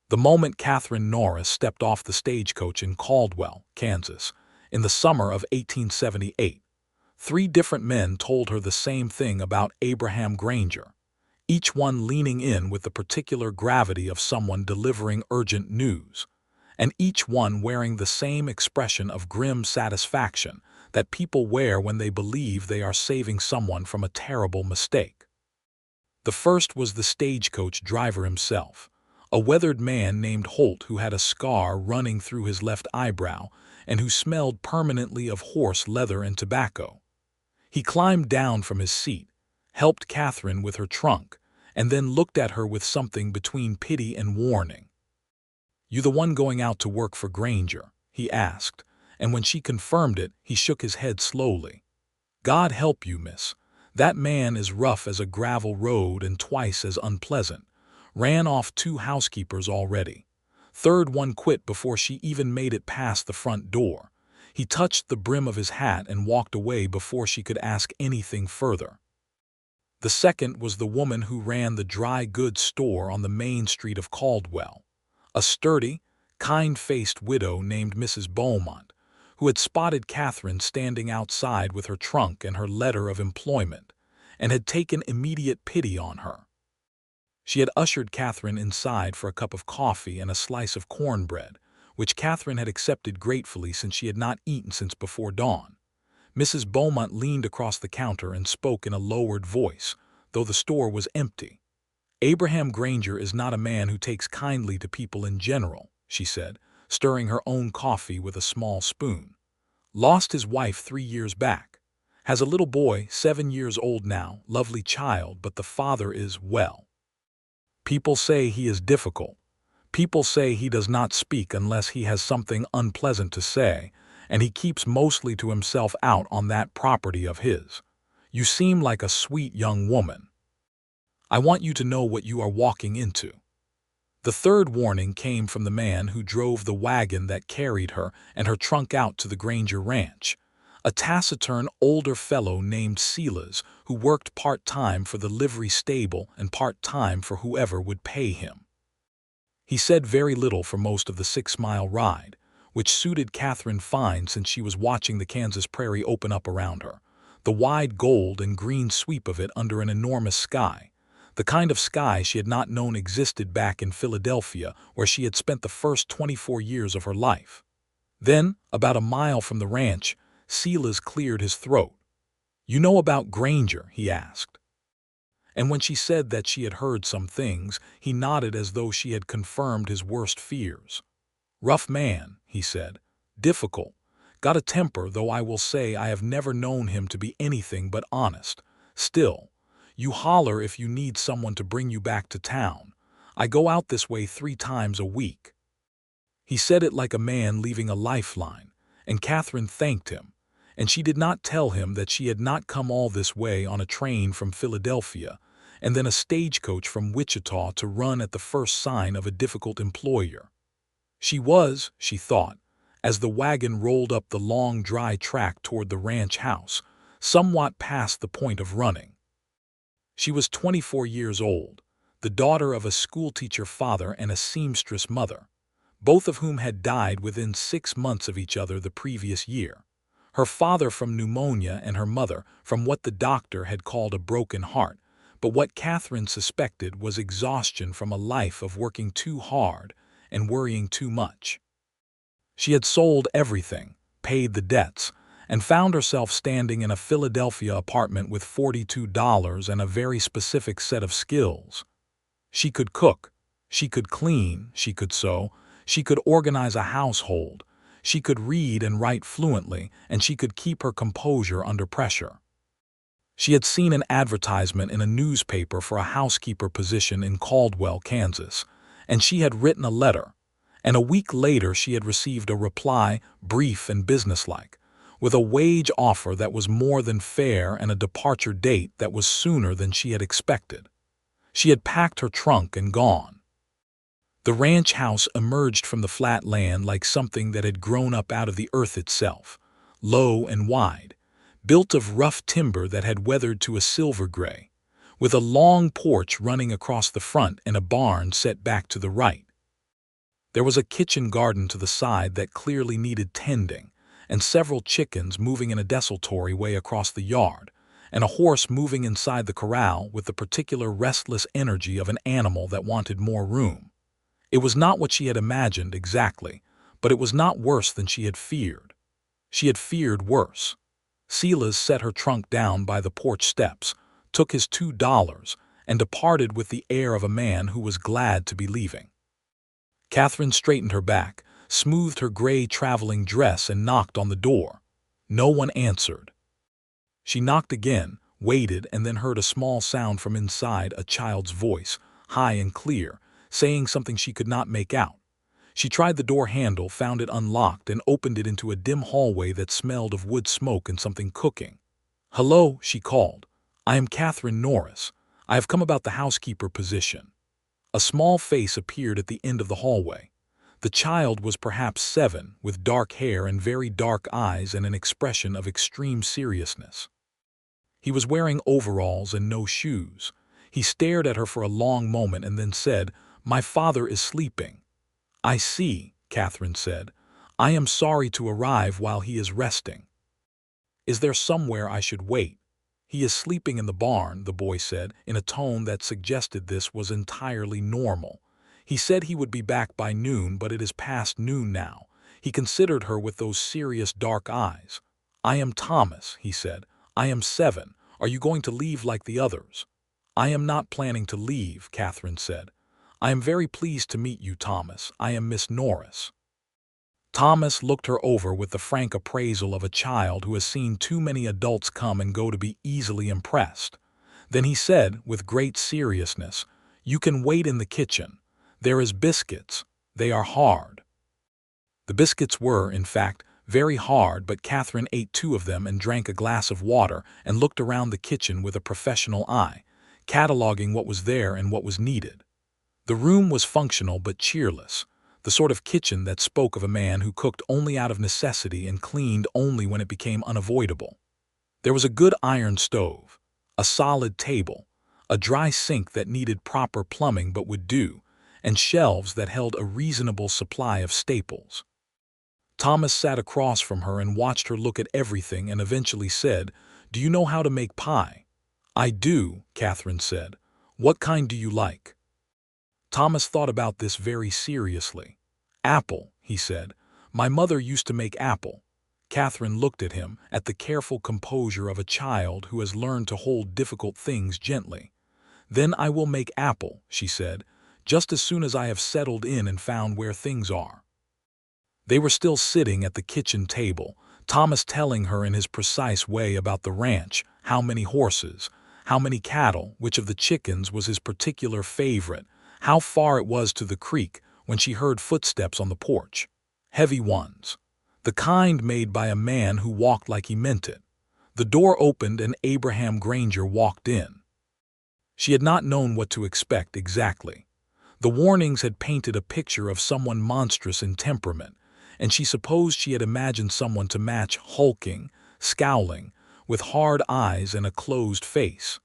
The moment Catherine Norris stepped off the stagecoach in Caldwell, Kansas, in the summer of 1878, three different men told her the same thing about Abraham Granger, each one leaning in with the particular gravity of someone delivering urgent news, and each one wearing the same expression of grim satisfaction that people wear when they believe they are saving someone from a terrible mistake. The first was the stagecoach driver himself, a weathered man named Holt who had a scar running through his left eyebrow and who smelled permanently of horse leather and tobacco. He climbed down from his seat, helped Catherine with her trunk, and then looked at her with something between pity and warning. "You the one going out to work for Granger?" he asked, and when she confirmed it, he shook his head slowly. "God help you, miss. That man is rough as a gravel road and twice as unpleasant. Ran off 2 housekeepers already. Third one quit before she even made it past the front door. He touched the brim of his hat and walked away before she could ask anything further." The second was the woman who ran the dry goods store on the main street of Caldwell, a sturdy, kind-faced widow named Mrs. Beaumont, who had spotted Catherine standing outside with her trunk and her letter of employment, and had taken immediate pity on her. She had ushered Catherine inside for a cup of coffee and a slice of cornbread, which Catherine had accepted gratefully since she had not eaten since before dawn. Mrs. Beaumont leaned across the counter and spoke in a lowered voice, though the store was empty. "Abraham Granger is not a man who takes kindly to people in general," she said, stirring her own coffee with a small spoon. "Lost his wife 3 years back. Has a little boy, 7 years old now, lovely child, but the father is, well. People say he is difficult. People say he does not speak unless he has something unpleasant to say, and he keeps mostly to himself out on that property of his. You seem like a sweet young woman. I want you to know what you are walking into." The third warning came from the man who drove the wagon that carried her and her trunk out to the Granger ranch, a taciturn older fellow named Silas who worked part-time for the livery stable and part-time for whoever would pay him. He said very little for most of the 6-mile ride, which suited Catherine fine since she was watching the Kansas prairie open up around her, the wide gold and green sweep of it under an enormous sky, the kind of sky she had not known existed back in Philadelphia where she had spent the first 24 years of her life. Then, about a mile from the ranch, Silas cleared his throat. "You know about Granger?" he asked. And when she said that she had heard some things, he nodded as though she had confirmed his worst fears. "Rough man," he said. "Difficult. Got a temper, though I will say I have never known him to be anything but honest. Still, you holler if you need someone to bring you back to town. I go out this way 3 times a week." He said it like a man leaving a lifeline, and Catherine thanked him, and she did not tell him that she had not come all this way on a train from Philadelphia and then a stagecoach from Wichita to run at the first sign of a difficult employer. She was, she thought, as the wagon rolled up the long dry track toward the ranch house, somewhat past the point of running. She was 24 years old, the daughter of a schoolteacher father and a seamstress mother, both of whom had died within 6 months of each other the previous year, her father from pneumonia and her mother from what the doctor had called a broken heart, but what Catherine suspected was exhaustion from a life of working too hard and worrying too much. She had sold everything, paid the debts, and found herself standing in a Philadelphia apartment with $42 and a very specific set of skills. She could cook, she could clean, she could sew, she could organize a household, she could read and write fluently, and she could keep her composure under pressure. She had seen an advertisement in a newspaper for a housekeeper position in Caldwell, Kansas, and she had written a letter, and a week later she had received a reply, brief and businesslike, with a wage offer that was more than fair and a departure date that was sooner than she had expected. She had packed her trunk and gone. The ranch house emerged from the flat land like something that had grown up out of the earth itself, low and wide, built of rough timber that had weathered to a silver gray, with a long porch running across the front and a barn set back to the right. There was a kitchen garden to the side that clearly needed tending, and several chickens moving in a desultory way across the yard, and a horse moving inside the corral with the particular restless energy of an animal that wanted more room. It was not what she had imagined exactly, but it was not worse than she had feared. She had feared worse. Silas set her trunk down by the porch steps, took his $2, and departed with the air of a man who was glad to be leaving. Catherine straightened her back, smoothed her gray traveling dress, and knocked on the door. No one answered. She knocked again, waited, and then heard a small sound from inside, a child's voice, high and clear, saying something she could not make out. She tried the door handle, found it unlocked, and opened it into a dim hallway that smelled of wood smoke and something cooking. "Hello," she called. "I am Catherine Norris. I have come about the housekeeper position." A small face appeared at the end of the hallway. The child was perhaps 7, with dark hair and very dark eyes and an expression of extreme seriousness. He was wearing overalls and no shoes. He stared at her for a long moment and then said, "My father is sleeping." "I see," Catherine said. "I am sorry to arrive while he is resting." "Is there somewhere I should wait?" "He is sleeping in the barn," the boy said, in a tone that suggested this was entirely normal. "He said he would be back by noon, but it is past noon now." He considered her with those serious dark eyes. "I am Thomas," he said. "I am 7. Are you going to leave like the others?" "I am not planning to leave," Catherine said. "I am very pleased to meet you, Thomas. I am Miss Norris." Thomas looked her over with the frank appraisal of a child who has seen too many adults come and go to be easily impressed. Then he said, with great seriousness, "You can wait in the kitchen. There is biscuits. They are hard." The biscuits were, in fact, very hard, but Catherine ate 2 of them and drank a glass of water and looked around the kitchen with a professional eye, cataloging what was there and what was needed. The room was functional but cheerless, the sort of kitchen that spoke of a man who cooked only out of necessity and cleaned only when it became unavoidable. There was a good iron stove, a solid table, a dry sink that needed proper plumbing but would do, and shelves that held a reasonable supply of staples. Thomas sat across from her and watched her look at everything and eventually said, "Do you know how to make pie?" "I do," Catherine said. "What kind do you like?" Thomas thought about this very seriously. "Apple," he said. "My mother used to make apple." Catherine looked at him, at the careful composure of a child who has learned to hold difficult things gently. "Then I will make apple," she said, "just as soon as I have settled in and found where things are." They were still sitting at the kitchen table, Thomas telling her in his precise way about the ranch, how many horses, how many cattle, which of the chickens was his particular favorite, how far it was to the creek, when she heard footsteps on the porch. Heavy ones. The kind made by a man who walked like he meant it. The door opened and Abraham Granger walked in. She had not known what to expect exactly. The warnings had painted a picture of someone monstrous in temperament, and she supposed she had imagined someone to match, hulking, scowling, with hard eyes and a closed face.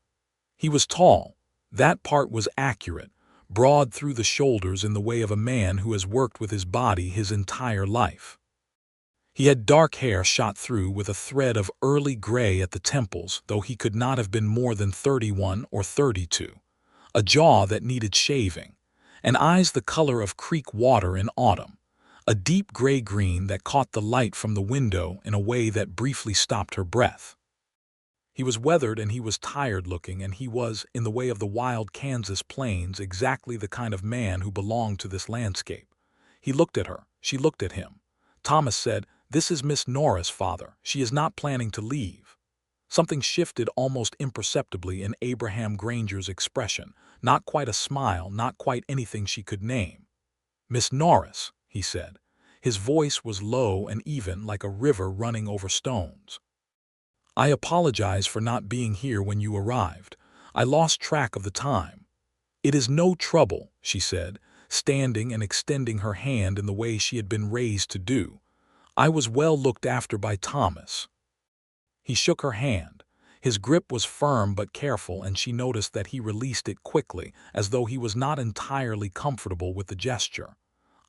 He was tall. That part was accurate, broad through the shoulders in the way of a man who has worked with his body his entire life. He had dark hair shot through with a thread of early gray at the temples, though he could not have been more than 31 or 32, a jaw that needed shaving, and eyes the color of creek water in autumn, a deep gray-green that caught the light from the window in a way that briefly stopped her breath. He was weathered and he was tired-looking, and he was, in the way of the wild Kansas plains, exactly the kind of man who belonged to this landscape. He looked at her. She looked at him. Thomas said, "This is Miss Norris, father. She is not planning to leave." Something shifted almost imperceptibly in Abraham Granger's expression, not quite a smile, not quite anything she could name. "Miss Norris," he said. His voice was low and even, like a river running over stones. "I apologize for not being here when you arrived. I lost track of the time." "It is no trouble," she said, standing and extending her hand in the way she had been raised to do. "I was well looked after by Thomas." He shook her hand. His grip was firm but careful, and she noticed that he released it quickly, as though he was not entirely comfortable with the gesture.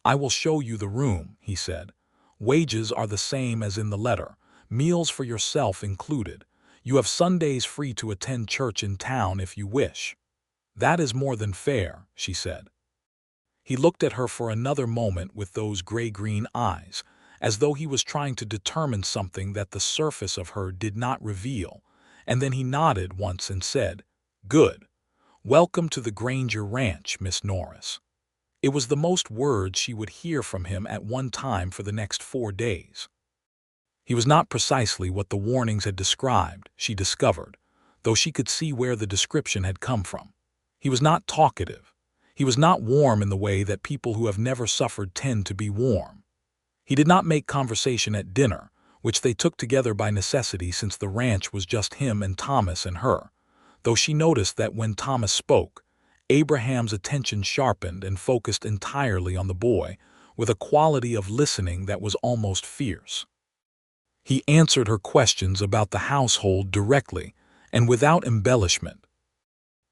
"I will show you the room," he said. "Wages are the same as in the letter, meals for yourself included. You have Sundays free to attend church in town if you wish." "That is more than fair," she said. He looked at her for another moment with those gray-green eyes, as though he was trying to determine something that the surface of her did not reveal, and then he nodded once and said, "Good. Welcome to the Granger Ranch, Miss Norris." It was the most words she would hear from him at one time for the next 4 days. He was not precisely what the warnings had described, she discovered, though she could see where the description had come from. He was not talkative. He was not warm in the way that people who have never suffered tend to be warm. He did not make conversation at dinner, which they took together by necessity since the ranch was just him and Thomas and her, though she noticed that when Thomas spoke, Abraham's attention sharpened and focused entirely on the boy, with a quality of listening that was almost fierce. He answered her questions about the household directly and without embellishment.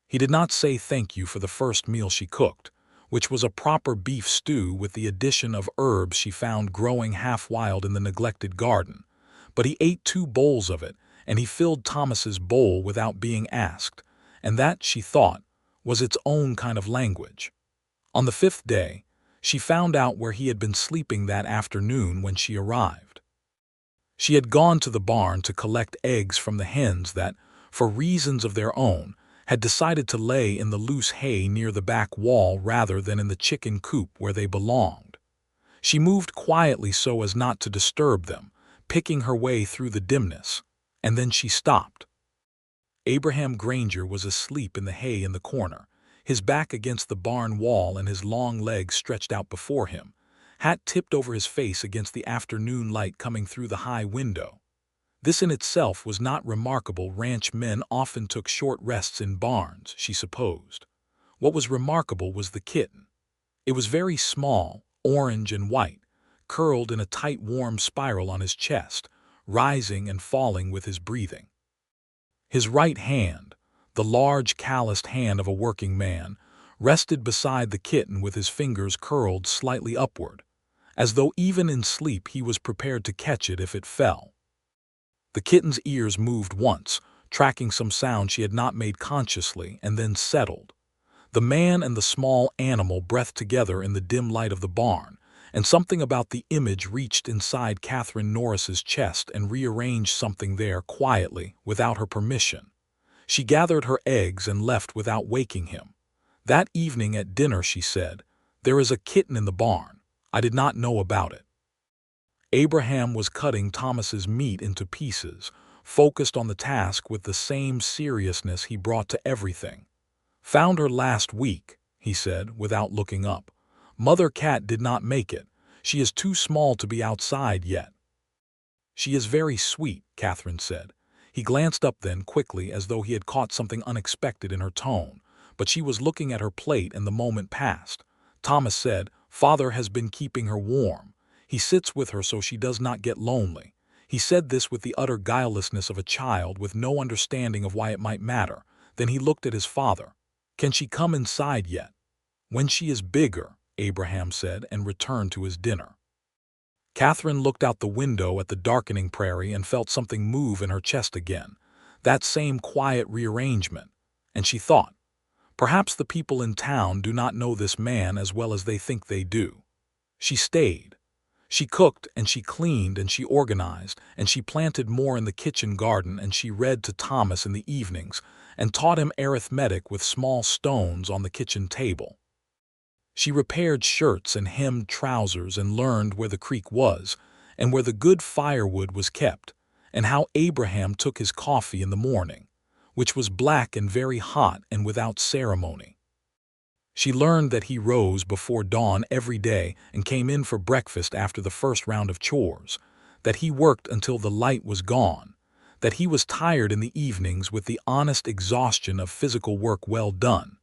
He did not say thank you for the first meal she cooked, which was a proper beef stew with the addition of herbs she found growing half-wild in the neglected garden, but he ate 2 bowls of it, and he filled Thomas's bowl without being asked, and that, she thought, was its own kind of language. On the 5th day, she found out where he had been sleeping that afternoon when she arrived. She had gone to the barn to collect eggs from the hens that, for reasons of their own, had decided to lay in the loose hay near the back wall rather than in the chicken coop where they belonged. She moved quietly so as not to disturb them, picking her way through the dimness, and then she stopped. Abraham Granger was asleep in the hay in the corner, his back against the barn wall and his long legs stretched out before him, hat tipped over his face against the afternoon light coming through the high window. This in itself was not remarkable. Ranch men often took short rests in barns, she supposed. What was remarkable was the kitten. It was very small, orange and white, curled in a tight warm spiral on his chest, rising and falling with his breathing. His right hand, the large calloused hand of a working man, rested beside the kitten with his fingers curled slightly upward, as though even in sleep he was prepared to catch it if it fell. The kitten's ears moved once, tracking some sound she had not made consciously, and then settled. The man and the small animal breathed together in the dim light of the barn, and something about the image reached inside Catherine Norris's chest and rearranged something there quietly, without her permission. She gathered her eggs and left without waking him. That evening at dinner she said, "There is a kitten in the barn. I did not know about it." Abraham was cutting Thomas's meat into pieces, focused on the task with the same seriousness he brought to everything. "Found her last week," he said, without looking up. "Mother cat did not make it. She is too small to be outside yet." "She is very sweet," Catherine said. He glanced up then quickly as though he had caught something unexpected in her tone, but she was looking at her plate and the moment passed. Thomas said, "Father has been keeping her warm. He sits with her so she does not get lonely." He said this with the utter guilelessness of a child with no understanding of why it might matter. Then he looked at his father. "Can she come inside yet?" "When she is bigger," Abraham said, and returned to his dinner. Catherine looked out the window at the darkening prairie and felt something move in her chest again, that same quiet rearrangement, and she thought, perhaps the people in town do not know this man as well as they think they do. She stayed. She cooked and she cleaned and she organized and she planted more in the kitchen garden and she read to Thomas in the evenings and taught him arithmetic with small stones on the kitchen table. She repaired shirts and hemmed trousers and learned where the creek was and where the good firewood was kept and how Abraham took his coffee in the morning, which was black and very hot and without ceremony. She learned that he rose before dawn every day and came in for breakfast after the first round of chores, that he worked until the light was gone, that he was tired in the evenings with the honest exhaustion of physical work well done,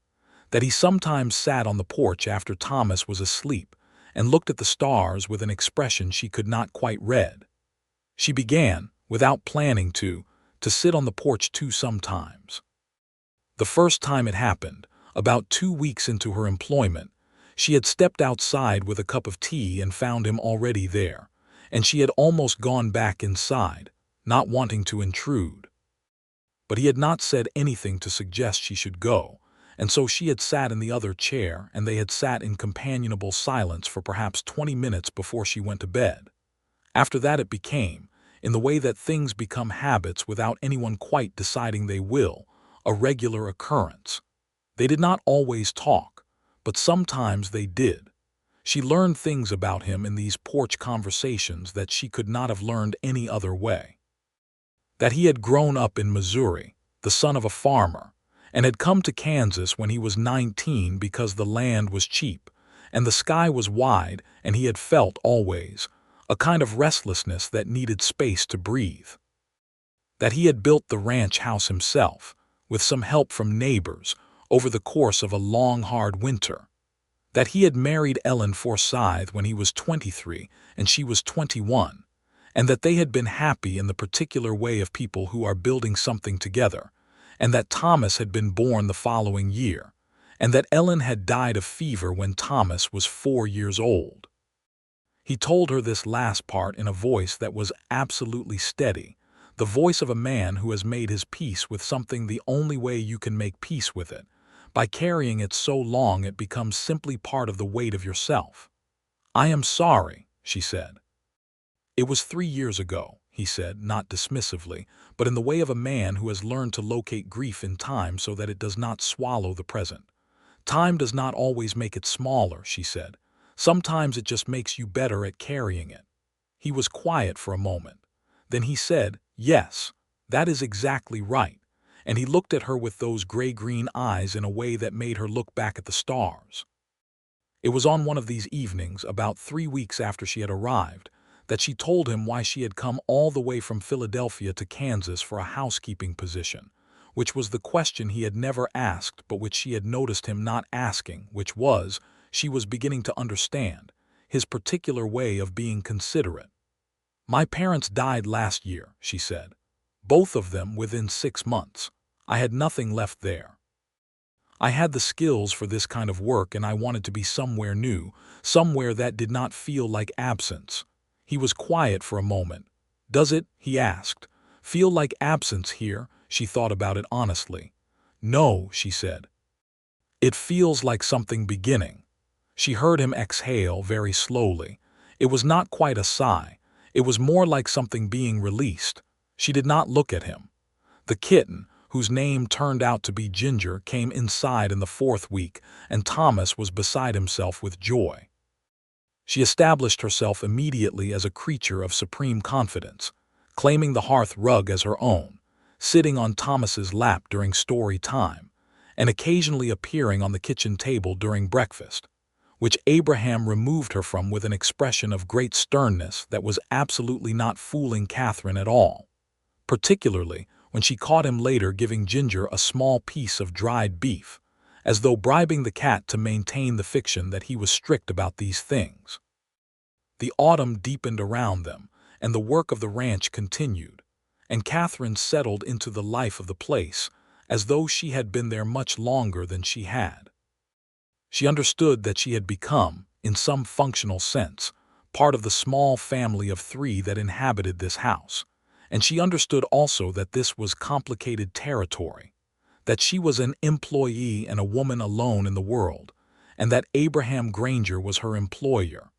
that he sometimes sat on the porch after Thomas was asleep and looked at the stars with an expression she could not quite read. She began, without planning to sit on the porch too sometimes. The first time it happened, about 2 weeks into her employment, She had stepped outside with a cup of tea and found him already there, and she had almost gone back inside, not wanting to intrude. But he had not said anything to suggest she should go, and so she had sat in the other chair, and they had sat in companionable silence for perhaps 20 minutes before she went to bed. After that it became, in the way that things become habits without anyone quite deciding they will, a regular occurrence. They did not always talk, but sometimes they did. She learned things about him in these porch conversations that she could not have learned any other way. That he had grown up in Missouri, the son of a farmer, and had come to Kansas when he was 19 because the land was cheap, and the sky was wide, and he had felt always a kind of restlessness that needed space to breathe. That he had built the ranch house himself, with some help from neighbors, over the course of a long, hard winter. That he had married Ellen Forsythe when he was 23 and she was 21, and that they had been happy in the particular way of people who are building something together, and that Thomas had been born the following year, and that Ellen had died of fever when Thomas was 4 years old. He told her this last part in a voice that was absolutely steady, the voice of a man who has made his peace with something the only way you can make peace with it, by carrying it so long it becomes simply part of the weight of yourself. "I am sorry," she said. "It was 3 years ago," he said, not dismissively, but in the way of a man who has learned to locate grief in time so that it does not swallow the present. "Time does not always make it smaller," she said. "Sometimes it just makes you better at carrying it." He was quiet for a moment. Then he said, "Yes, that is exactly right," and he looked at her with those gray-green eyes in a way that made her look back at the stars. It was on one of these evenings, about 3 weeks after she had arrived, that she told him why she had come all the way from Philadelphia to Kansas for a housekeeping position, which was the question he had never asked but which she had noticed him not asking, which was, she was beginning to understand, his particular way of being considerate. "My parents died last year," she said. "Both of them within 6 months. I had nothing left there. I had the skills for this kind of work and I wanted to be somewhere new, somewhere that did not feel like absence." He was quiet for a moment. "Does it," he asked, "feel like absence here?" She thought about it honestly. "No," she said. "It feels like something beginning." She heard him exhale very slowly. It was not quite a sigh. It was more like something being released. She did not look at him. The kitten, whose name turned out to be Ginger, came inside in the 4th week, and Thomas was beside himself with joy. She established herself immediately as a creature of supreme confidence, claiming the hearth rug as her own, sitting on Thomas's lap during story time, and occasionally appearing on the kitchen table during breakfast, which Abraham removed her from with an expression of great sternness that was absolutely not fooling Catherine at all, particularly when she caught him later giving Ginger a small piece of dried beef, as though bribing the cat to maintain the fiction that he was strict about these things. The autumn deepened around them, and the work of the ranch continued, and Catherine settled into the life of the place, as though she had been there much longer than she had. She understood that she had become, in some functional sense, part of the small family of 3 that inhabited this house, and she understood also that this was complicated territory, that she was an employee and a woman alone in the world, and that Abraham Granger was her employer,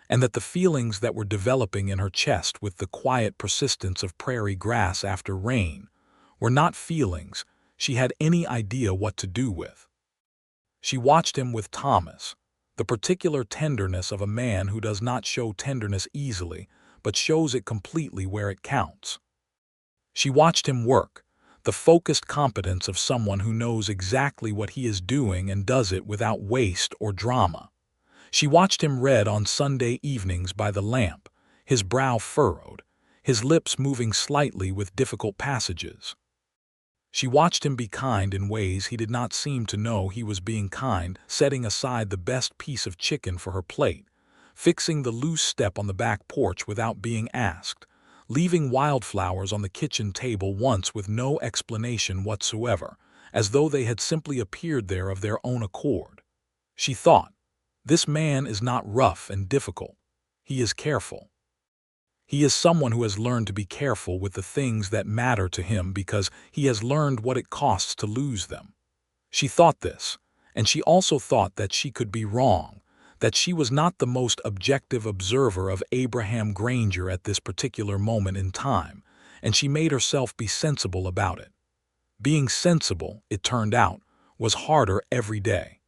and that the feelings that were developing in her chest with the quiet persistence of prairie grass after rain were not feelings she had any idea what to do with. She watched him with Thomas, the particular tenderness of a man who does not show tenderness easily, but shows it completely where it counts. She watched him work, the focused competence of someone who knows exactly what he is doing and does it without waste or drama. She watched him read on Sunday evenings by the lamp, his brow furrowed, his lips moving slightly with difficult passages. She watched him be kind in ways he did not seem to know he was being kind, setting aside the best piece of chicken for her plate, fixing the loose step on the back porch without being asked, leaving wildflowers on the kitchen table once with no explanation whatsoever, as though they had simply appeared there of their own accord. She thought, This man is not rough and difficult. He is careful. He is someone who has learned to be careful with the things that matter to him because he has learned what it costs to lose them. She thought this, and she also thought that she could be wrong, that she was not the most objective observer of Abraham Granger at this particular moment in time, and she made herself be sensible about it. Being sensible, it turned out, was harder every day.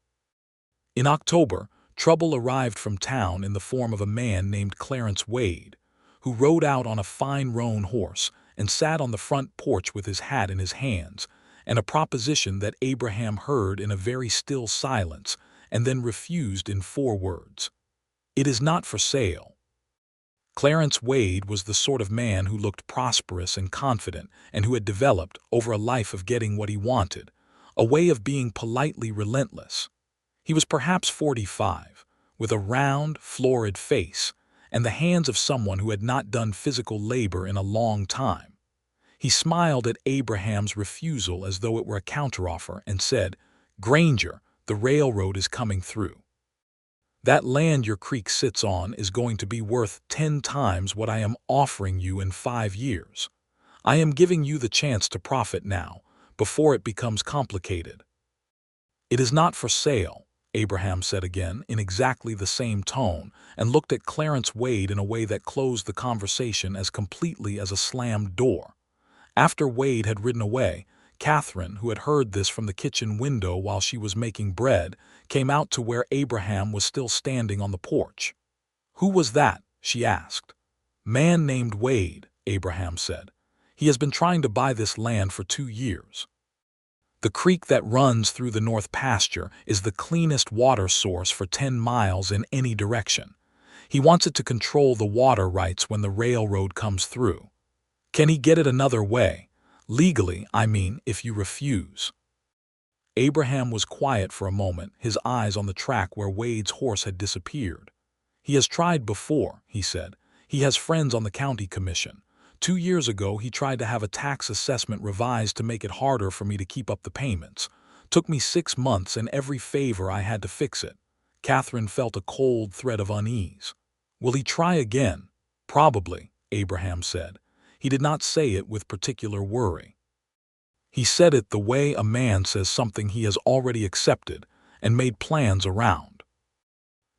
In October, trouble arrived from town in the form of a man named Clarence Wade, who rode out on a fine roan horse and sat on the front porch with his hat in his hands, and a proposition that Abraham heard in a very still silence and then refused in 4 words. "It is not for sale." Clarence Wade was the sort of man who looked prosperous and confident and who had developed, over a life of getting what he wanted, a way of being politely relentless. He was perhaps 45, with a round, florid face, and the hands of someone who had not done physical labor in a long time. He smiled at Abraham's refusal as though it were a counteroffer and said, "Granger, the railroad is coming through. That land your creek sits on is going to be worth 10 times what I am offering you in 5 years. I am giving you the chance to profit now, before it becomes complicated." "It is not for sale," Abraham said again in exactly the same tone, and looked at Clarence Wade in a way that closed the conversation as completely as a slammed door. After Wade had ridden away, Catherine, who had heard this from the kitchen window while she was making bread, came out to where Abraham was still standing on the porch. "Who was that?" she asked. "Man named Wade," Abraham said. "He has been trying to buy this land for 2 years. The creek that runs through the north pasture is the cleanest water source for 10 miles in any direction. He wants it to control the water rights when the railroad comes through. Can he get it another way? Legally, I mean, if you refuse." Abraham was quiet for a moment, his eyes on the track where Wade's horse had disappeared. "He has tried before," he said. "He has friends on the county commission. 2 years ago he tried to have a tax assessment revised to make it harder for me to keep up the payments. Took me 6 months and every favor I had to fix it." Catherine felt a cold thread of unease. "Will he try again?" "Probably," Abraham said. He did not say it with particular worry. He said it the way a man says something he has already accepted and made plans around.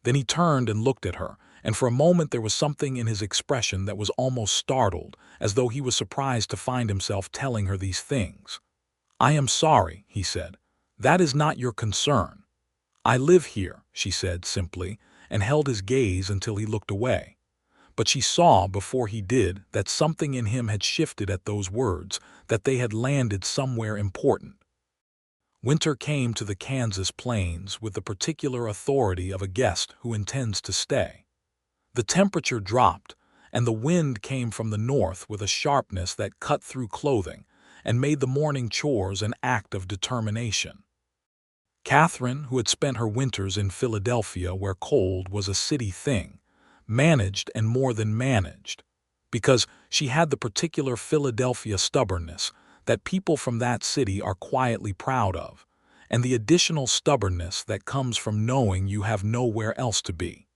Then he turned and looked at her, and for a moment there was something in his expression that was almost startled, as though he was surprised to find himself telling her these things. "I am sorry," he said. "That is not your concern." "I live here," she said simply, and held his gaze until he looked away. But she saw before he did that something in him had shifted at those words, that they had landed somewhere important. Winter came to the Kansas plains with the particular authority of a guest who intends to stay. The temperature dropped, and the wind came from the north with a sharpness that cut through clothing and made the morning chores an act of determination. Catherine, who had spent her winters in Philadelphia where cold was a city thing, managed and more than managed, because she had the particular Philadelphia stubbornness that people from that city are quietly proud of, and the additional stubbornness that comes from knowing you have nowhere else to be.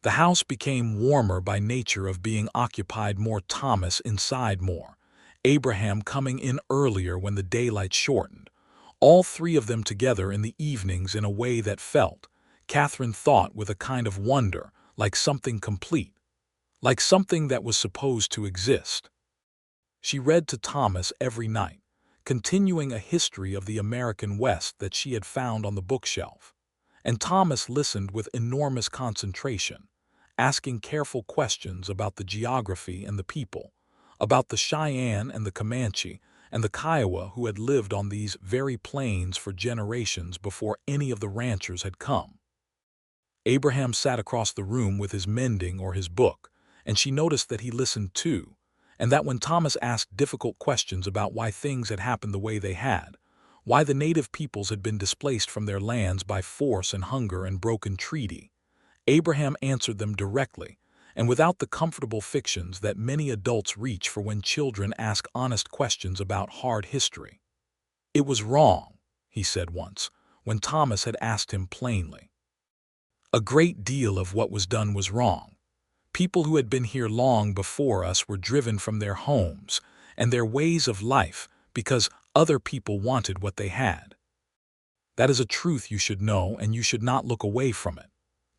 The house became warmer by nature of being occupied more, Thomas inside more, Abraham coming in earlier when the daylight shortened, all 3 of them together in the evenings in a way that felt, Catherine thought with a kind of wonder, like something complete, like something that was supposed to exist. She read to Thomas every night, continuing a history of the American West that she had found on the bookshelf, and Thomas listened with enormous concentration, asking careful questions about the geography and the people, about the Cheyenne and the Comanche and the Kiowa who had lived on these very plains for generations before any of the ranchers had come. Abraham sat across the room with his mending or his book, and she noticed that he listened too, and that when Thomas asked difficult questions about why things had happened the way they had, why the native peoples had been displaced from their lands by force and hunger and broken treaty, Abraham answered them directly, and without the comfortable fictions that many adults reach for when children ask honest questions about hard history. "It was wrong," he said once, when Thomas had asked him plainly. A great deal of what was done was wrong. People who had been here long before us were driven from their homes and their ways of life because other people wanted what they had. That is a truth you should know, and you should not look away from it.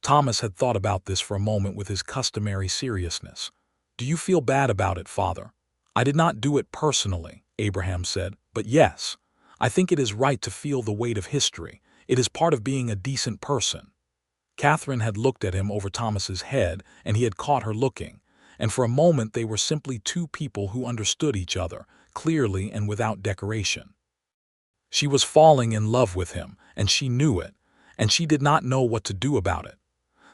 Thomas had thought about this for a moment with his customary seriousness. "Do you feel bad about it, Father?" "I did not do it personally," Abraham said, "but yes, I think it is right to feel the weight of history. It is part of being a decent person." Catherine had looked at him over Thomas's head, and he had caught her looking, and for a moment they were simply two people who understood each other, clearly and without decoration. She was falling in love with him, and she knew it, and she did not know what to do about it.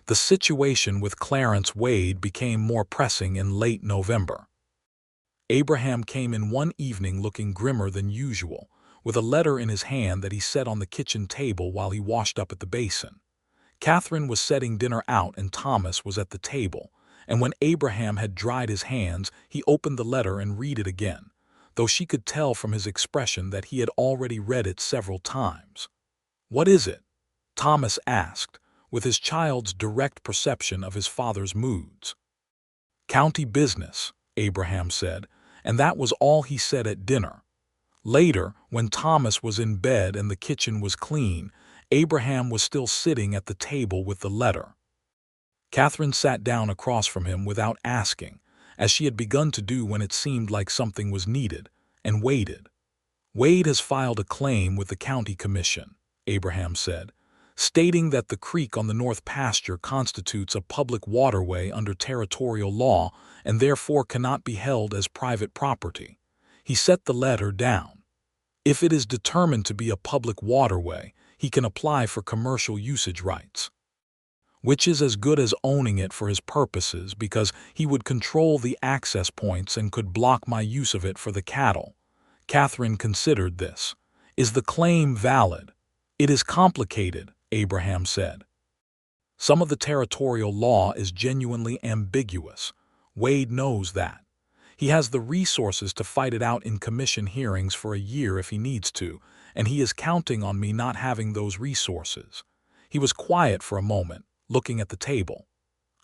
The situation with Clarence Wade became more pressing in late November. Abraham came in one evening looking grimmer than usual, with a letter in his hand that he set on the kitchen table while he washed up at the basin. Catherine was setting dinner out and Thomas was at the table, and when Abraham had dried his hands, he opened the letter and read it again, though she could tell from his expression that he had already read it several times. "What is it?" Thomas asked, with his child's direct perception of his father's moods. "County business," Abraham said, and that was all he said at dinner. Later, when Thomas was in bed and the kitchen was clean, Abraham was still sitting at the table with the letter. Catherine sat down across from him without asking, as she had begun to do when it seemed like something was needed, and waited. "Wade has filed a claim with the county commission," Abraham said, stating that the creek on the north pasture constitutes a public waterway under territorial law and therefore cannot be held as private property. He set the letter down. "If it is determined to be a public waterway, he can apply for commercial usage rights, which is as good as owning it for his purposes because he would control the access points and could block my use of it for the cattle." Catherine considered this. "Is the claim valid?" "It is complicated," Abraham said. "Some of the territorial law is genuinely ambiguous. Wade knows that. He has the resources to fight it out in commission hearings for a year if he needs to, and he is counting on me not having those resources." He was quiet for a moment, looking at the table.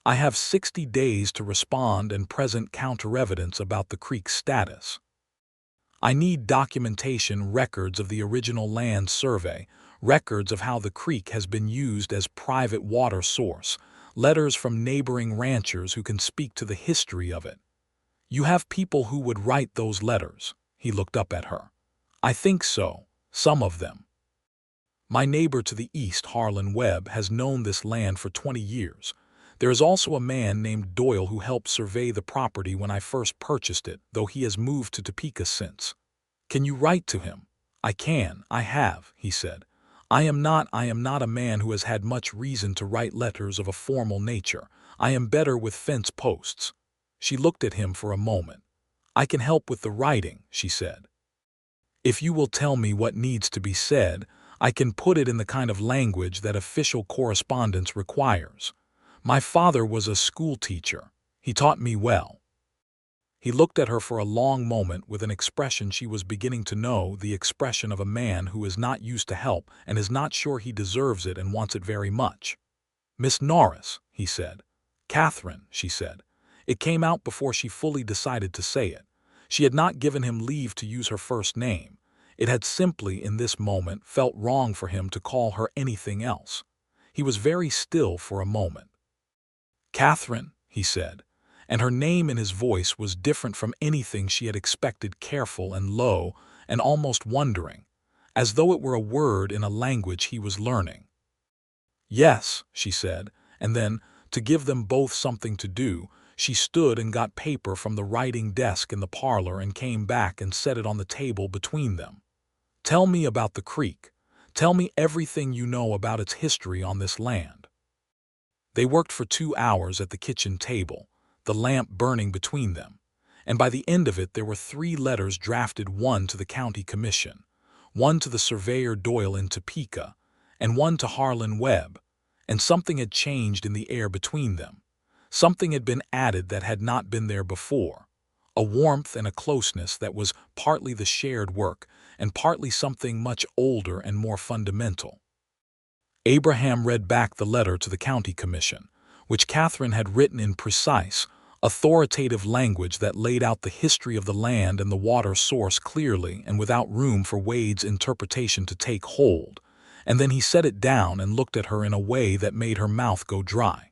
"I have 60 days to respond and present counter-evidence about the creek's status. I need documentation, records of the original land survey, records of how the creek has been used as private water source, letters from neighboring ranchers who can speak to the history of it." "You have people who would write those letters?" He looked up at her. "I think so, some of them. My neighbor to the east, Harlan Webb, has known this land for 20 years. There is also a man named Doyle who helped survey the property when I first purchased it, though he has moved to Topeka since." "Can you write to him?" "I can, I have," he said. I am not a man who has had much reason to write letters of a formal nature. I am better with fence posts." She looked at him for a moment. "I can help with the writing," she said. "If you will tell me what needs to be said, I can put it in the kind of language that official correspondence requires. My father was a school teacher. He taught me well." He looked at her for a long moment with an expression she was beginning to know, the expression of a man who is not used to help and is not sure he deserves it and wants it very much. "Miss Norris," he said. "Catherine," she said. It came out before she fully decided to say it. She had not given him leave to use her first name. It had simply, in this moment, felt wrong for him to call her anything else. He was very still for a moment. "Catherine," he said, and her name in his voice was different from anything she had expected, careful and low and almost wondering, as though it were a word in a language he was learning. "Yes," she said, and then, to give them both something to do, she stood and got paper from the writing desk in the parlor and came back and set it on the table between them. "Tell me about the creek. Tell me everything you know about its history on this land." They worked for 2 hours at the kitchen table, the lamp burning between them, and by the end of it there were 3 letters drafted, one to the county commission, one to the surveyor Doyle in Topeka, and one to Harlan Webb, and something had changed in the air between them. Something had been added that had not been there before, a warmth and a closeness that was partly the shared work and partly something much older and more fundamental. Abraham read back the letter to the county commission, which Catherine had written in precise, authoritative language that laid out the history of the land and the water source clearly and without room for Wade's interpretation to take hold, and then he set it down and looked at her in a way that made her mouth go dry.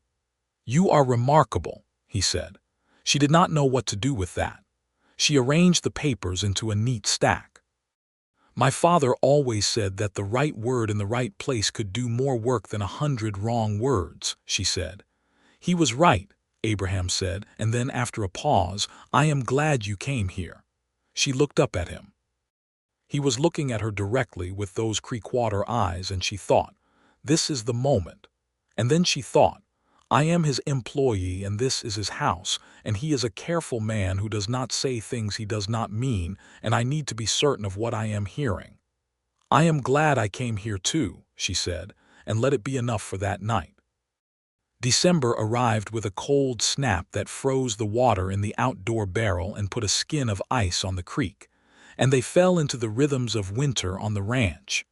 "You are remarkable," he said. She did not know what to do with that. She arranged the papers into a neat stack. "My father always said that the right word in the right place could do more work than 100 wrong words," she said. "He was right," Abraham said, and then after a pause, "I am glad you came here." She looked up at him. He was looking at her directly with those Creekwater eyes, and she thought, "This is the moment." And then she thought, "I am his employee and this is his house, and he is a careful man who does not say things he does not mean, and I need to be certain of what I am hearing." "I am glad I came here too," she said, and let it be enough for that night. December arrived with a cold snap that froze the water in the outdoor barrel and put a skin of ice on the creek, and they fell into the rhythms of winter on the ranch.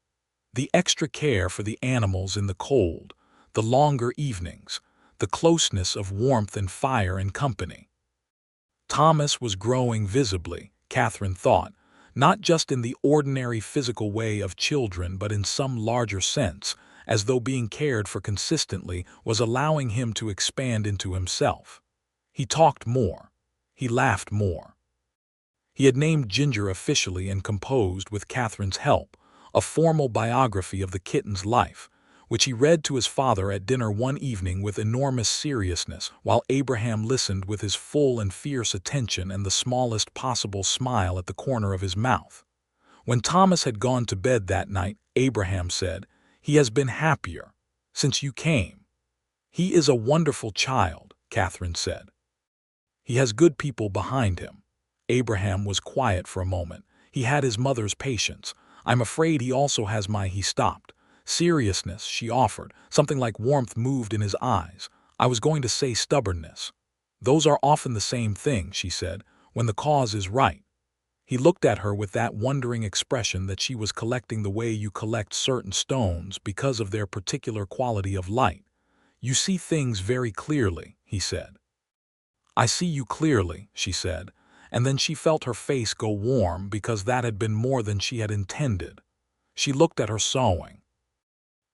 The extra care for the animals in the cold, the longer evenings, the closeness of warmth and fire and company. Thomas was growing visibly, Catherine thought, not just in the ordinary physical way of children but in some larger sense, as though being cared for consistently was allowing him to expand into himself. He talked more. He laughed more. He had named Ginger officially and composed, with Catherine's help, a formal biography of the kitten's life, which he read to his father at dinner one evening with enormous seriousness, while Abraham listened with his full and fierce attention and the smallest possible smile at the corner of his mouth. When Thomas had gone to bed that night, Abraham said, "He has been happier since you came." "He is a wonderful child," Catherine said. "He has good people behind him." Abraham was quiet for a moment. He had his mother's patience. "I'm afraid he also has my—" He stopped. "Seriousness," she offered. Something like warmth moved in his eyes. "I was going to say stubbornness." "Those are often the same thing," she said, "when the cause is right." He looked at her with that wondering expression that she was collecting the way you collect certain stones because of their particular quality of light. "You see things very clearly," he said. "I see you clearly," she said, and then she felt her face go warm because that had been more than she had intended. She looked at her sewing.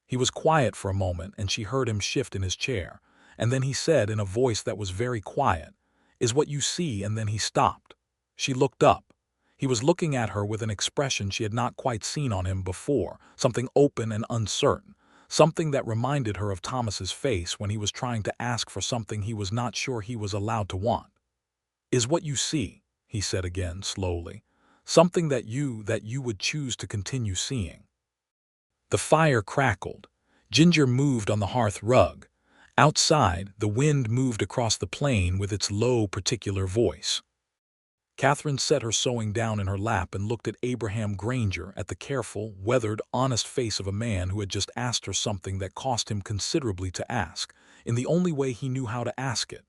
He was quiet for a moment, and she heard him shift in his chair, and then he said in a voice that was very quiet, "Is what you see," and then he stopped. She looked up. He was looking at her with an expression she had not quite seen on him before, something open and uncertain, something that reminded her of Thomas's face when he was trying to ask for something he was not sure he was allowed to want. "Is what you see," he said again slowly, "something that you would choose to continue seeing." The fire crackled. Ginger moved on the hearth rug. Outside, the wind moved across the plain with its low, particular voice. Catherine set her sewing down in her lap and looked at Abraham Granger, at the careful, weathered, honest face of a man who had just asked her something that cost him considerably to ask, in the only way he knew how to ask it.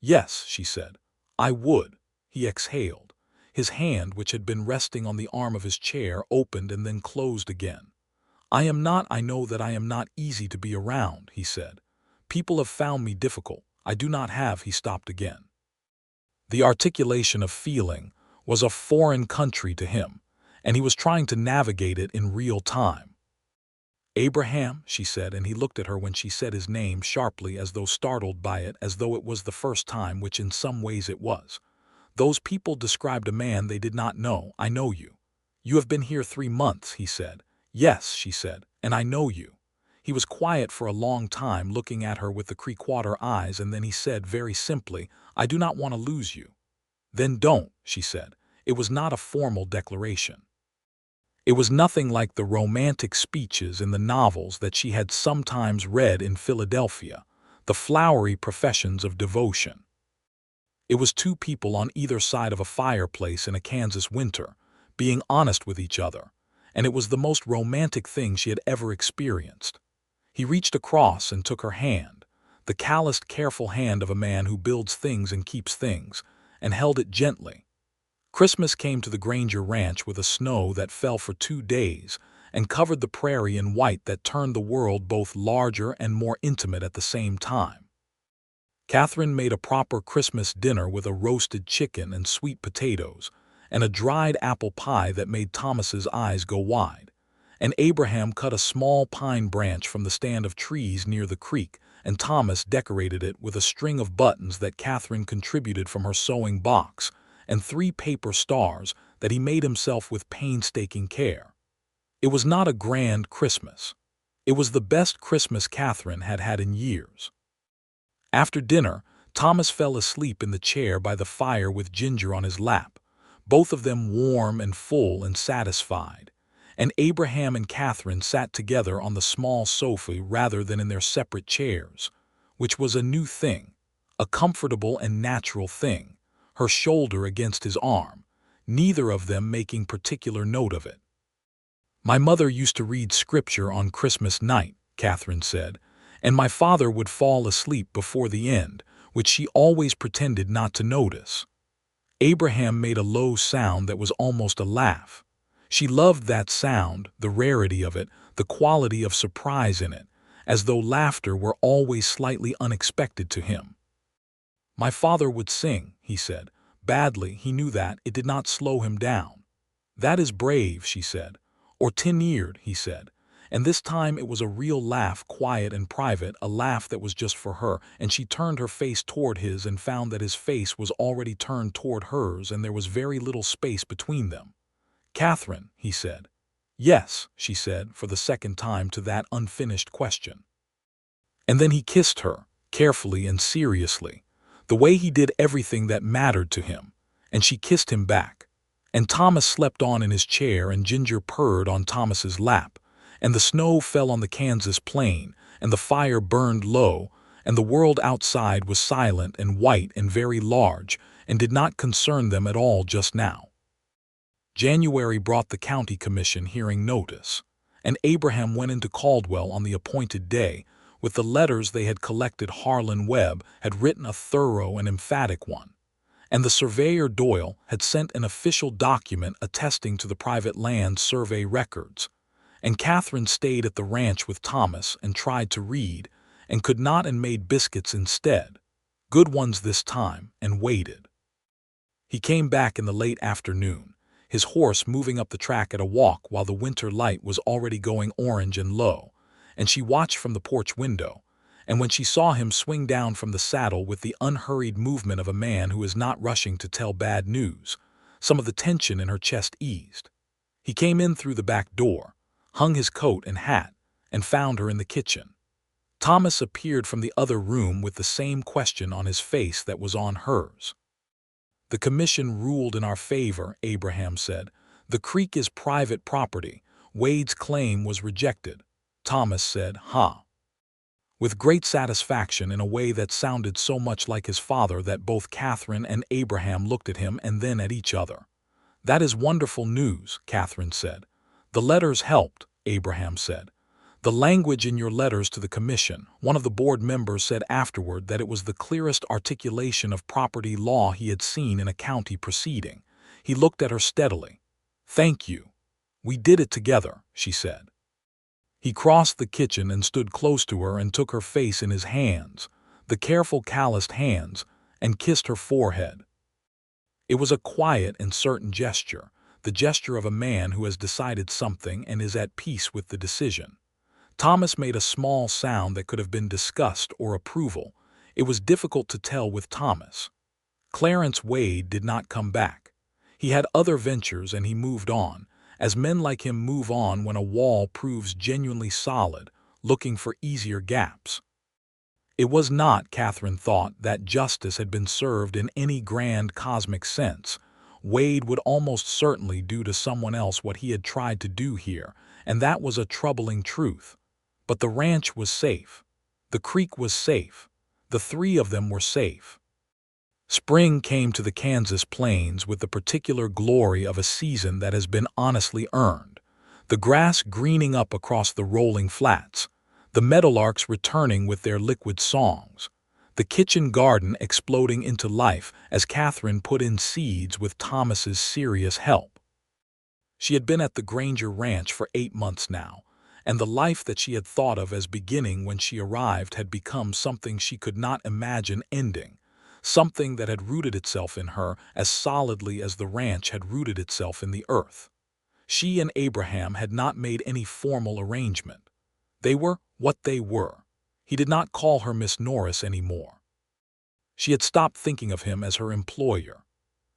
"Yes," she said, "I would." He exhaled. His hand, which had been resting on the arm of his chair, opened and then closed again. I know that I am not easy to be around," he said. "People have found me difficult. I do not have—" He stopped again. The articulation of feeling was a foreign country to him, and he was trying to navigate it in real time. "Abraham," she said, and he looked at her when she said his name sharply, as though startled by it, as though it was the first time, which in some ways it was. "Those people described a man they did not know. I know you." "You have been here 3 months," he said. "Yes," she said, "and I know you." He was quiet for a long time, looking at her with the Creekwater eyes, and then he said very simply, "I do not want to lose you." "Then don't," she said. It was not a formal declaration. It was nothing like the romantic speeches in the novels that she had sometimes read in Philadelphia, the flowery professions of devotion. It was 2 people on either side of a fireplace in a Kansas winter, being honest with each other, and it was the most romantic thing she had ever experienced. He reached across and took her hand, the calloused, careful hand of a man who builds things and keeps things, and held it gently. Christmas came to the Granger ranch with a snow that fell for 2 days, and covered the prairie in white that turned the world both larger and more intimate at the same time. Catherine made a proper Christmas dinner with a roasted chicken and sweet potatoes, and a dried apple pie that made Thomas's eyes go wide. And Abraham cut a small pine branch from the stand of trees near the creek, and Thomas decorated it with a string of buttons that Catherine contributed from her sewing box, and 3 paper stars that he made himself with painstaking care. It was not a grand Christmas. It was the best Christmas Catherine had had in years. After dinner, Thomas fell asleep in the chair by the fire with Ginger on his lap, both of them warm and full and satisfied, and Abraham and Catherine sat together on the small sofa rather than in their separate chairs, which was a new thing, a comfortable and natural thing, her shoulder against his arm, neither of them making particular note of it. "My mother used to read scripture on Christmas night," Catherine said, "and my father would fall asleep before the end, which she always pretended not to notice." Abraham made a low sound that was almost a laugh. She loved that sound, the rarity of it, the quality of surprise in it, as though laughter were always slightly unexpected to him. "My father would sing," he said. "Badly, he knew that. It did not slow him down." "That is brave," she said. "Or tin-eared," he said. And this time it was a real laugh, quiet and private, a laugh that was just for her, and she turned her face toward his and found that his face was already turned toward hers, and there was very little space between them. "Catherine," he said. "Yes," she said, for the second time to that unfinished question. And then he kissed her, carefully and seriously, the way he did everything that mattered to him, and she kissed him back. And Thomas slept on in his chair, and Ginger purred on Thomas's lap, and the snow fell on the Kansas plain, and the fire burned low, and the world outside was silent and white and very large, and did not concern them at all just now. January brought the county commission hearing notice, and Abraham went into Caldwell on the appointed day. With the letters they had collected, Harlan Webb had written a thorough and emphatic one, and the surveyor Doyle had sent an official document attesting to the private land survey records. And Catherine stayed at the ranch with Thomas and tried to read, and could not, and made biscuits instead, good ones this time, and waited. He came back in the late afternoon, his horse moving up the track at a walk while the winter light was already going orange and low, and she watched from the porch window, and when she saw him swing down from the saddle with the unhurried movement of a man who is not rushing to tell bad news, some of the tension in her chest eased. He came in through the back door, hung his coat and hat, and found her in the kitchen. Thomas appeared from the other room with the same question on his face that was on hers. "The commission ruled in our favor," Abraham said. "The creek is private property. Wade's claim was rejected." Thomas said, "Ha," with great satisfaction in a way that sounded so much like his father that both Catherine and Abraham looked at him and then at each other. "That is wonderful news," Catherine said. "The letters helped," Abraham said. "The language in your letters to the commission," one of the board members said afterward, that it was the clearest articulation of property law he had seen in a county proceeding. He looked at her steadily. "Thank you. We did it together," she said. He crossed the kitchen and stood close to her and took her face in his hands, the careful calloused hands, and kissed her forehead. It was a quiet and certain gesture, the gesture of a man who has decided something and is at peace with the decision. Thomas made a small sound that could have been disgust or approval. It was difficult to tell with Thomas. Clarence Wade did not come back. He had other ventures and he moved on, as men like him move on when a wall proves genuinely solid, looking for easier gaps. It was not, Catherine thought, that justice had been served in any grand cosmic sense. Wade would almost certainly do to someone else what he had tried to do here, and that was a troubling truth. But the ranch was safe. The creek was safe. The 3 of them were safe. Spring came to the Kansas plains with the particular glory of a season that has been honestly earned. The grass greening up across the rolling flats, the meadowlarks returning with their liquid songs, the kitchen garden exploding into life as Catherine put in seeds with Thomas's serious help. She had been at the Granger ranch for 8 months now, and the life that she had thought of as beginning when she arrived had become something she could not imagine ending, something that had rooted itself in her as solidly as the ranch had rooted itself in the earth. She and Abraham had not made any formal arrangement. They were what they were. He did not call her Miss Norris anymore. She had stopped thinking of him as her employer.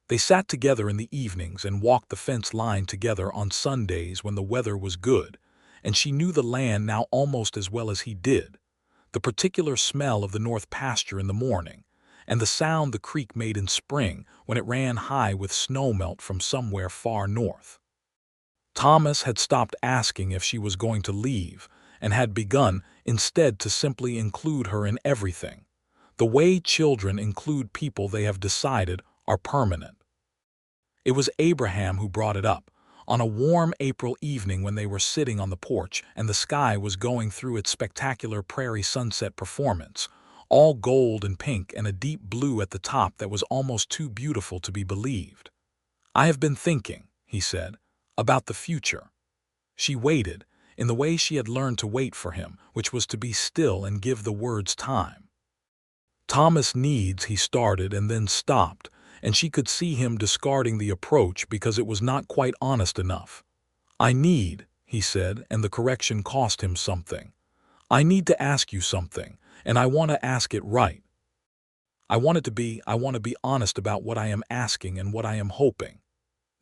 They sat together in the evenings and walked the fence line together on Sundays when the weather was good, and she knew the land now almost as well as he did. The particular smell of the north pasture in the morning, and the sound the creek made in spring when it ran high with snowmelt from somewhere far north. Thomas had stopped asking if she was going to leave and had begun instead to simply include her in everything, the way children include people they have decided are permanent. It was Abraham who brought it up, on a warm April evening when they were sitting on the porch and the sky was going through its spectacular prairie sunset performance, all gold and pink and a deep blue at the top that was almost too beautiful to be believed. "I have been thinking," he said, "about the future." She waited, in the way she had learned to wait for him, which was to be still and give the words time. "Thomas needs," he started and then stopped, and she could see him discarding the approach because it was not quite honest enough. "I need," he said, and the correction cost him something. "I need to ask you something, and I want to ask it right. I want to be honest about what I am asking and what I am hoping."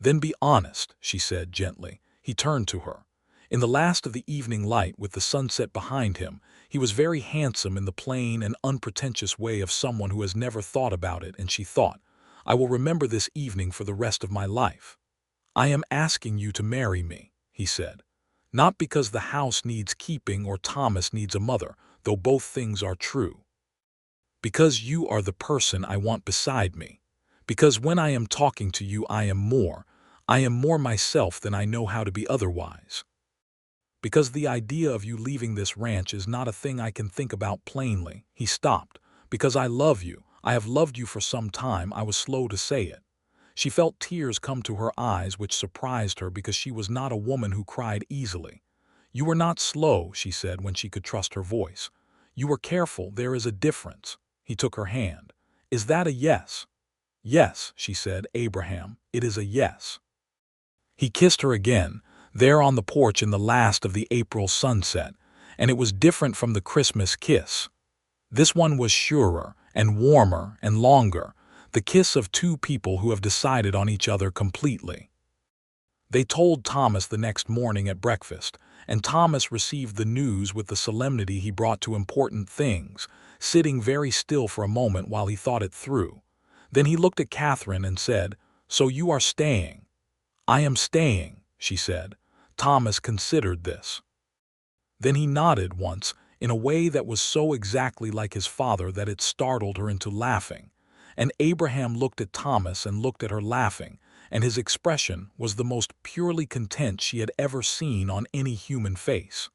"Then be honest," she said gently. He turned to her. In the last of the evening light with the sunset behind him, he was very handsome in the plain and unpretentious way of someone who has never thought about it, and she thought, "I will remember this evening for the rest of my life." "I am asking you to marry me," he said. "Not because the house needs keeping or Thomas needs a mother, though both things are true. Because you are the person I want beside me. Because when I am talking to you I am more myself than I know how to be otherwise. Because the idea of you leaving this ranch is not a thing I can think about plainly." He stopped. "Because I love you. I have loved you for some time." I was slow to say it. She felt tears come to her eyes, which surprised her because she was not a woman who cried easily. "You were not slow," she said when she could trust her voice. "You were careful. There is a difference." He took her hand. "Is that a yes?" "Yes," she said. "Abraham, it is a yes." He kissed her again, there on the porch in the last of the April sunset, and it was different from the Christmas kiss. This one was surer and warmer and longer, the kiss of two people who have decided on each other completely. They told Thomas the next morning at breakfast, and Thomas received the news with the solemnity he brought to important things, sitting very still for a moment while he thought it through. Then he looked at Catherine and said, "So you are staying?" "I am staying," she said. Thomas considered this. Then he nodded once, in a way that was so exactly like his father that it startled her into laughing. And Abraham looked at Thomas and looked at her laughing, and his expression was the most purely content she had ever seen on any human face.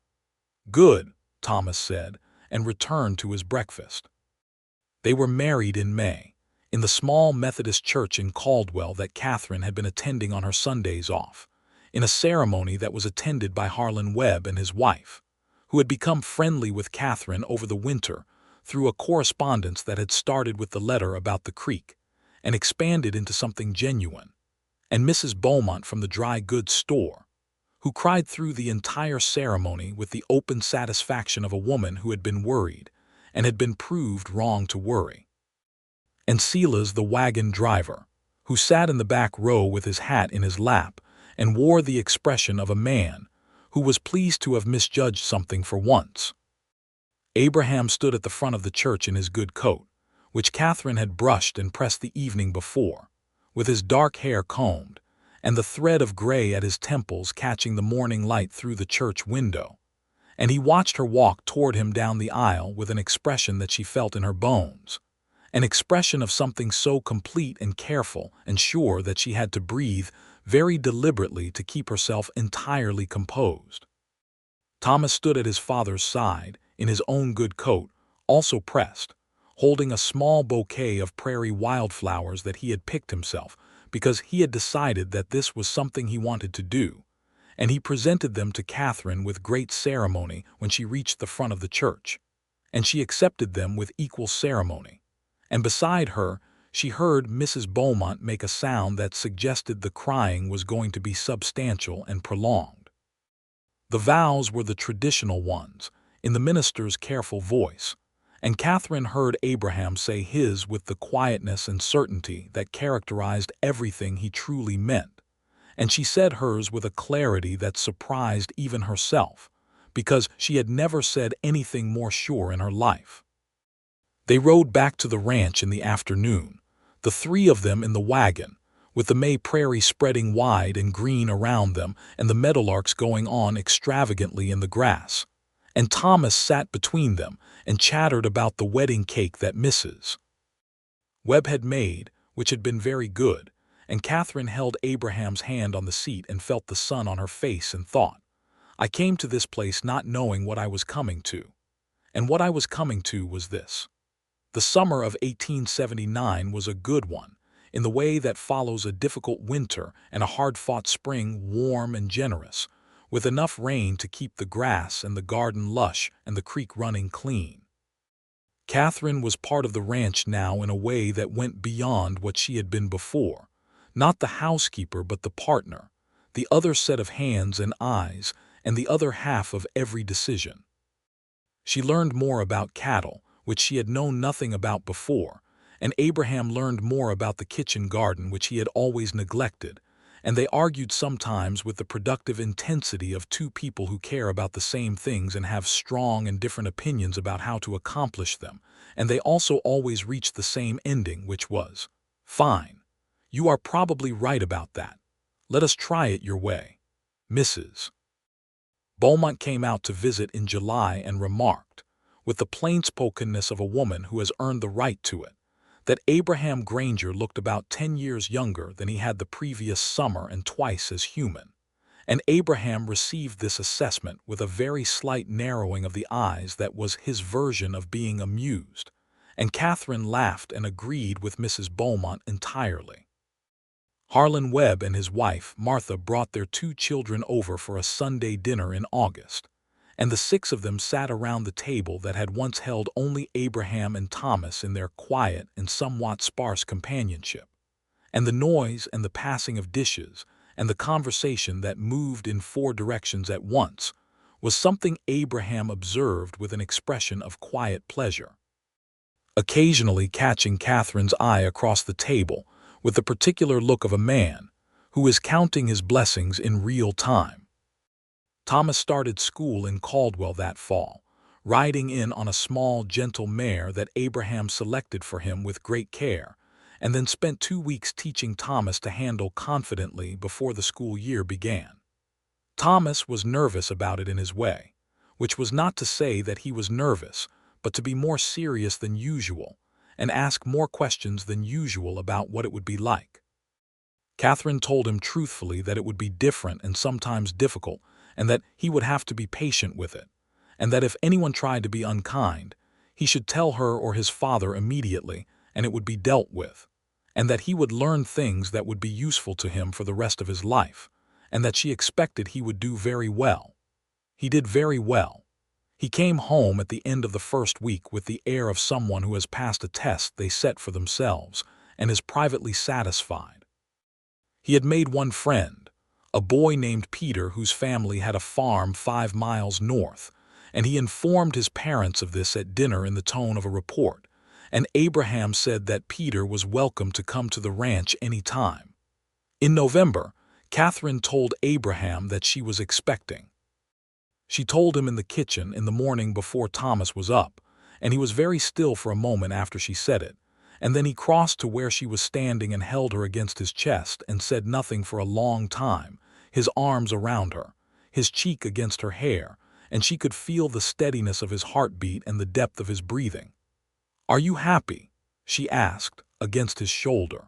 "Good," Thomas said, and returned to his breakfast. They were married in May, in the small Methodist church in Caldwell that Catherine had been attending on her Sundays off, in a ceremony that was attended by Harlan Webb and his wife, who had become friendly with Catherine over the winter through a correspondence that had started with the letter about the creek and expanded into something genuine, and Mrs. Beaumont from the dry goods store, who cried through the entire ceremony with the open satisfaction of a woman who had been worried and had been proved wrong to worry, and Silas the wagon driver, who sat in the back row with his hat in his lap and wore the expression of a man who was pleased to have misjudged something for once. Abraham stood at the front of the church in his good coat, which Catherine had brushed and pressed the evening before, with his dark hair combed, and the thread of gray at his temples catching the morning light through the church window, and he watched her walk toward him down the aisle with an expression that she felt in her bones, an expression of something so complete and careful and sure that she had to breathe very deliberately to keep herself entirely composed. Thomas stood at his father's side, in his own good coat, also pressed, holding a small bouquet of prairie wildflowers that he had picked himself, because he had decided that this was something he wanted to do, and he presented them to Catherine with great ceremony when she reached the front of the church, and she accepted them with equal ceremony. And beside her, she heard Mrs. Beaumont make a sound that suggested the crying was going to be substantial and prolonged. The vows were the traditional ones, in the minister's careful voice, and Catherine heard Abraham say his with the quietness and certainty that characterized everything he truly meant, and she said hers with a clarity that surprised even herself, because she had never said anything more sure in her life. They rode back to the ranch in the afternoon, the three of them in the wagon, with the May prairie spreading wide and green around them and the meadowlarks going on extravagantly in the grass. And Thomas sat between them and chattered about the wedding cake that Mrs. Webb had made, which had been very good, and Catherine held Abraham's hand on the seat and felt the sun on her face and thought, "I came to this place not knowing what I was coming to. And what I was coming to was this." The summer of 1879 was a good one, in the way that follows a difficult winter and a hard-fought spring, warm and generous, with enough rain to keep the grass and the garden lush and the creek running clean. Catherine was part of the ranch now in a way that went beyond what she had been before, not the housekeeper but the partner, the other set of hands and eyes, and the other half of every decision. She learned more about cattle, which she had known nothing about before, and Abraham learned more about the kitchen garden, which he had always neglected, and they argued sometimes with the productive intensity of two people who care about the same things and have strong and different opinions about how to accomplish them, and they also always reached the same ending, which was, "Fine. You are probably right about that. Let us try it your way." Mrs. Beaumont came out to visit in July and remarked, with the plain-spokenness of a woman who has earned the right to it, that Abraham Granger looked about 10 years younger than he had the previous summer and twice as human. And Abraham received this assessment with a very slight narrowing of the eyes that was his version of being amused, and Catherine laughed and agreed with Mrs. Beaumont entirely. Harlan Webb and his wife, Martha, brought their 2 children over for a Sunday dinner in August, and the 6 of them sat around the table that had once held only Abraham and Thomas in their quiet and somewhat sparse companionship. And the noise and the passing of dishes and the conversation that moved in 4 directions at once was something Abraham observed with an expression of quiet pleasure, occasionally catching Catherine's eye across the table with the particular look of a man who is counting his blessings in real time. Thomas started school in Caldwell that fall, riding in on a small, gentle mare that Abraham selected for him with great care, and then spent 2 weeks teaching Thomas to handle confidently before the school year began. Thomas was nervous about it in his way, which was not to say that he was nervous, but to be more serious than usual, and ask more questions than usual about what it would be like. Catherine told him truthfully that it would be different and sometimes difficult, and that he would have to be patient with it, and that if anyone tried to be unkind, he should tell her or his father immediately, and it would be dealt with, and that he would learn things that would be useful to him for the rest of his life, and that she expected he would do very well. He did very well. He came home at the end of the first week with the air of someone who has passed a test they set for themselves and is privately satisfied. He had made one friend, a boy named Peter whose family had a farm 5 miles north, and he informed his parents of this at dinner in the tone of a report, and Abraham said that Peter was welcome to come to the ranch any time. In November, Catherine told Abraham that she was expecting. She told him in the kitchen in the morning before Thomas was up, and he was very still for a moment after she said it, and then he crossed to where she was standing and held her against his chest and said nothing for a long time, his arms around her, his cheek against her hair, and she could feel the steadiness of his heartbeat and the depth of his breathing. "Are you happy?" she asked, against his shoulder.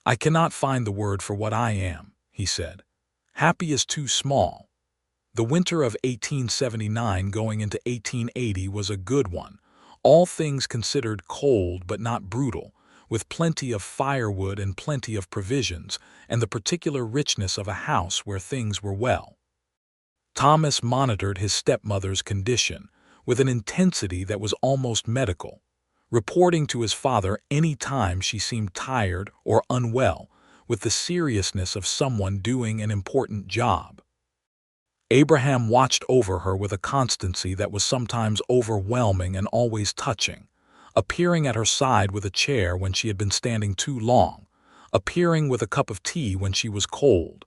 "I cannot find the word for what I am," he said. "Happy is too small." The winter of 1879 going into 1880 was a good one, all things considered cold but not brutal, with plenty of firewood and plenty of provisions, and the particular richness of a house where things were well. Thomas monitored his stepmother's condition with an intensity that was almost medical, reporting to his father any time she seemed tired or unwell with the seriousness of someone doing an important job. Abraham watched over her with a constancy that was sometimes overwhelming and always touching, appearing at her side with a chair when she had been standing too long, appearing with a cup of tea when she was cold,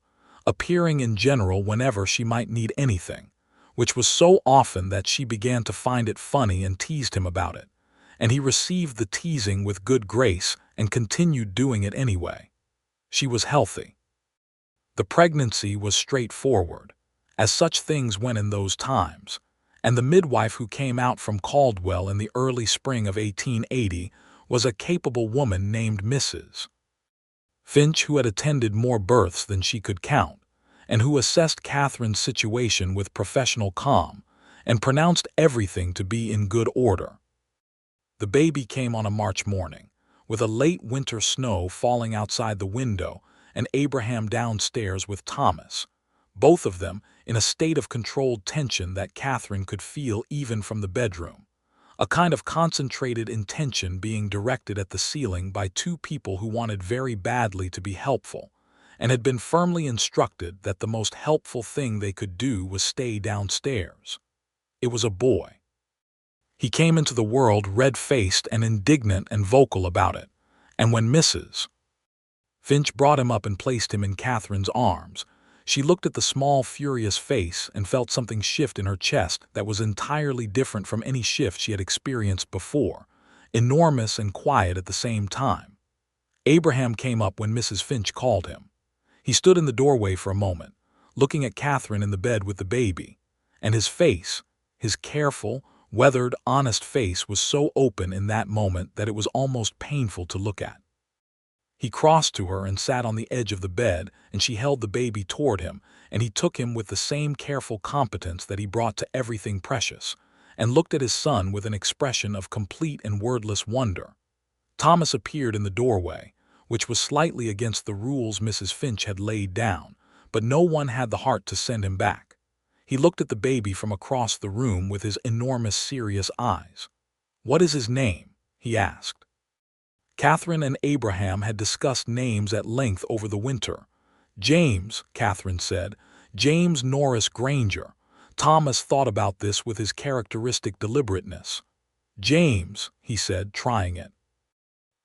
appearing in general whenever she might need anything, which was so often that she began to find it funny and teased him about it, and he received the teasing with good grace and continued doing it anyway. She was healthy. The pregnancy was straightforward, as such things went in those times, and the midwife who came out from Caldwell in the early spring of 1880 was a capable woman named Mrs. Finch, who had attended more births than she could count, and who assessed Catherine's situation with professional calm and pronounced everything to be in good order. The baby came on a March morning, with a late winter snow falling outside the window and Abraham downstairs with Thomas, both of them in a state of controlled tension that Catherine could feel even from the bedroom, a kind of concentrated intention being directed at the ceiling by two people who wanted very badly to be helpful, and had been firmly instructed that the most helpful thing they could do was stay downstairs. It was a boy. He came into the world red-faced and indignant and vocal about it, and when Mrs. Finch brought him up and placed him in Catherine's arms, she looked at the small, furious face and felt something shift in her chest that was entirely different from any shift she had experienced before, enormous and quiet at the same time. Abraham came up when Mrs. Finch called him. He stood in the doorway for a moment, looking at Catherine in the bed with the baby, and his face, his careful, weathered, honest face, was so open in that moment that it was almost painful to look at. He crossed to her and sat on the edge of the bed, and she held the baby toward him, and he took him with the same careful competence that he brought to everything precious, and looked at his son with an expression of complete and wordless wonder. Thomas appeared in the doorway, which was slightly against the rules Mrs. Finch had laid down, but no one had the heart to send him back. He looked at the baby from across the room with his enormous, serious eyes. "What is his name?" he asked. Catherine and Abraham had discussed names at length over the winter. "James," Catherine said, "James Norris Granger." Thomas thought about this with his characteristic deliberateness. "James," he said, trying it.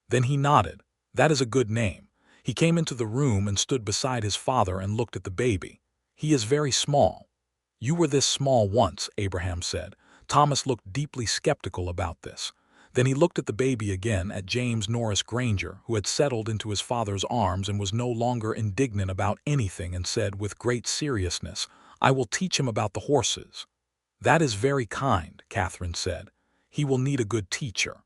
Then he nodded. "That is a good name." He came into the room and stood beside his father and looked at the baby. "He is very small." "You were this small once," Abraham said. Thomas looked deeply skeptical about this. Then he looked at the baby again, at James Norris Granger, who had settled into his father's arms and was no longer indignant about anything, and said with great seriousness, "I will teach him about the horses." "That is very kind," Catherine said. "He will need a good teacher."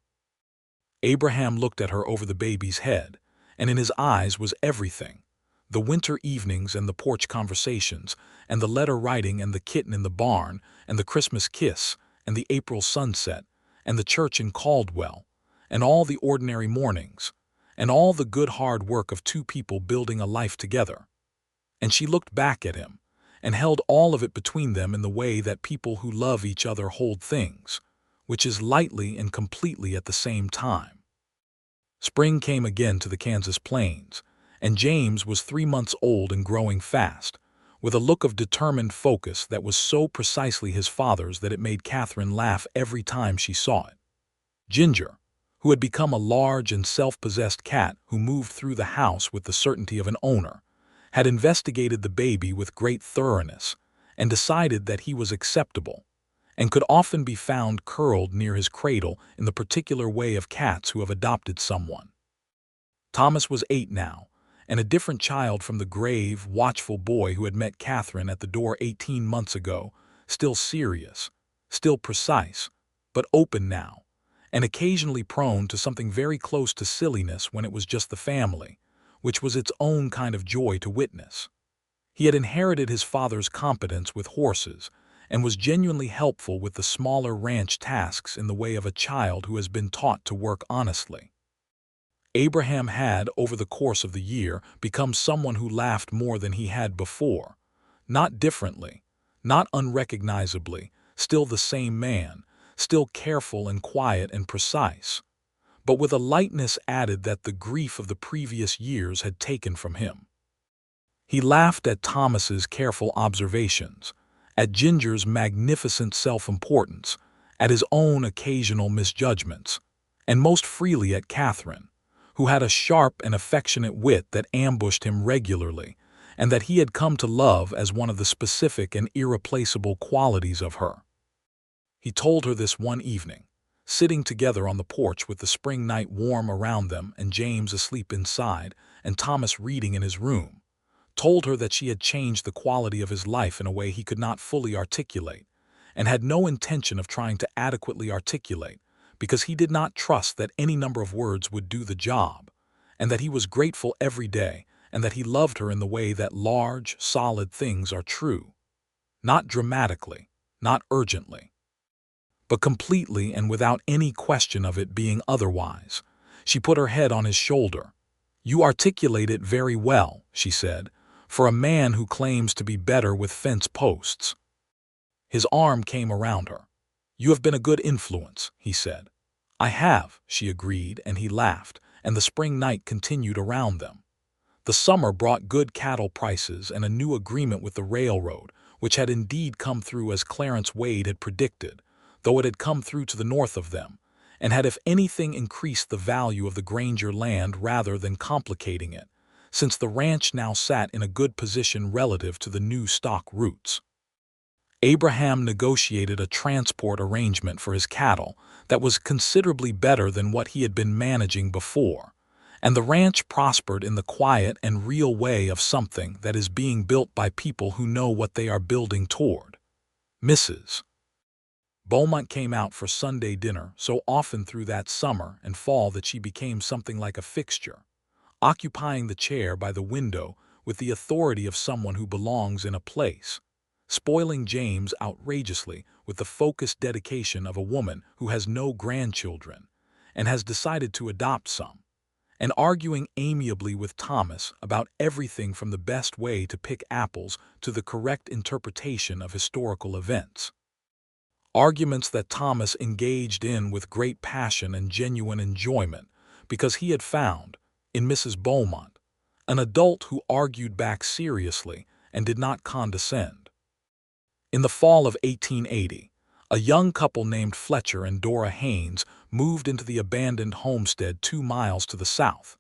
Abraham looked at her over the baby's head, and in his eyes was everything: the winter evenings and the porch conversations, and the letter writing and the kitten in the barn, and the Christmas kiss, and the April sunset, and the church in Caldwell, and all the ordinary mornings, and all the good hard work of two people building a life together. And she looked back at him, and held all of it between them in the way that people who love each other hold things, which is lightly and completely at the same time. Spring came again to the Kansas plains, and James was 3 months old and growing fast, with a look of determined focus that was so precisely his father's that it made Catherine laugh every time she saw it. Ginger, who had become a large and self-possessed cat who moved through the house with the certainty of an owner, had investigated the baby with great thoroughness and decided that he was acceptable, and could often be found curled near his cradle in the particular way of cats who have adopted someone. Thomas was 8 now, and a different child from the grave, watchful boy who had met Catherine at the door 18 months ago, still serious, still precise, but open now, and occasionally prone to something very close to silliness when it was just the family, which was its own kind of joy to witness. He had inherited his father's competence with horses, and was genuinely helpful with the smaller ranch tasks in the way of a child who has been taught to work honestly. Abraham had, over the course of the year, become someone who laughed more than he had before. Not differently, not unrecognizably, still the same man, still careful and quiet and precise, but with a lightness added that the grief of the previous years had taken from him. He laughed at Thomas's careful observations, at Ginger's magnificent self-importance, at his own occasional misjudgments, and most freely at Catherine, who had a sharp and affectionate wit that ambushed him regularly, and that he had come to love as one of the specific and irreplaceable qualities of her. He told her this one evening, sitting together on the porch with the spring night warm around them and James asleep inside and Thomas reading in his room, told her that she had changed the quality of his life in a way he could not fully articulate, and had no intention of trying to adequately articulate, because he did not trust that any number of words would do the job, and that he was grateful every day, and that he loved her in the way that large, solid things are true. Not dramatically, not urgently, but completely and without any question of it being otherwise. She put her head on his shoulder. "You articulate it very well," she said, "for a man who claims to be better with fence posts." His arm came around her. "You have been a good influence," he said. "I have," she agreed, and he laughed, and the spring night continued around them. The summer brought good cattle prices and a new agreement with the railroad, which had indeed come through as Clarence Wade had predicted, though it had come through to the north of them, and had if anything increased the value of the Granger land rather than complicating it, since the ranch now sat in a good position relative to the new stock routes. Abraham negotiated a transport arrangement for his cattle that was considerably better than what he had been managing before, and the ranch prospered in the quiet and real way of something that is being built by people who know what they are building toward. Mrs. Beaumont came out for Sunday dinner so often through that summer and fall that she became something like a fixture, occupying the chair by the window with the authority of someone who belongs in a place, spoiling James outrageously with the focused dedication of a woman who has no grandchildren and has decided to adopt some, and arguing amiably with Thomas about everything from the best way to pick apples to the correct interpretation of historical events. Arguments that Thomas engaged in with great passion and genuine enjoyment because he had found, in Mrs. Beaumont, an adult who argued back seriously and did not condescend. In the fall of 1880, a young couple named Fletcher and Dora Haynes moved into the abandoned homestead 2 miles to the south,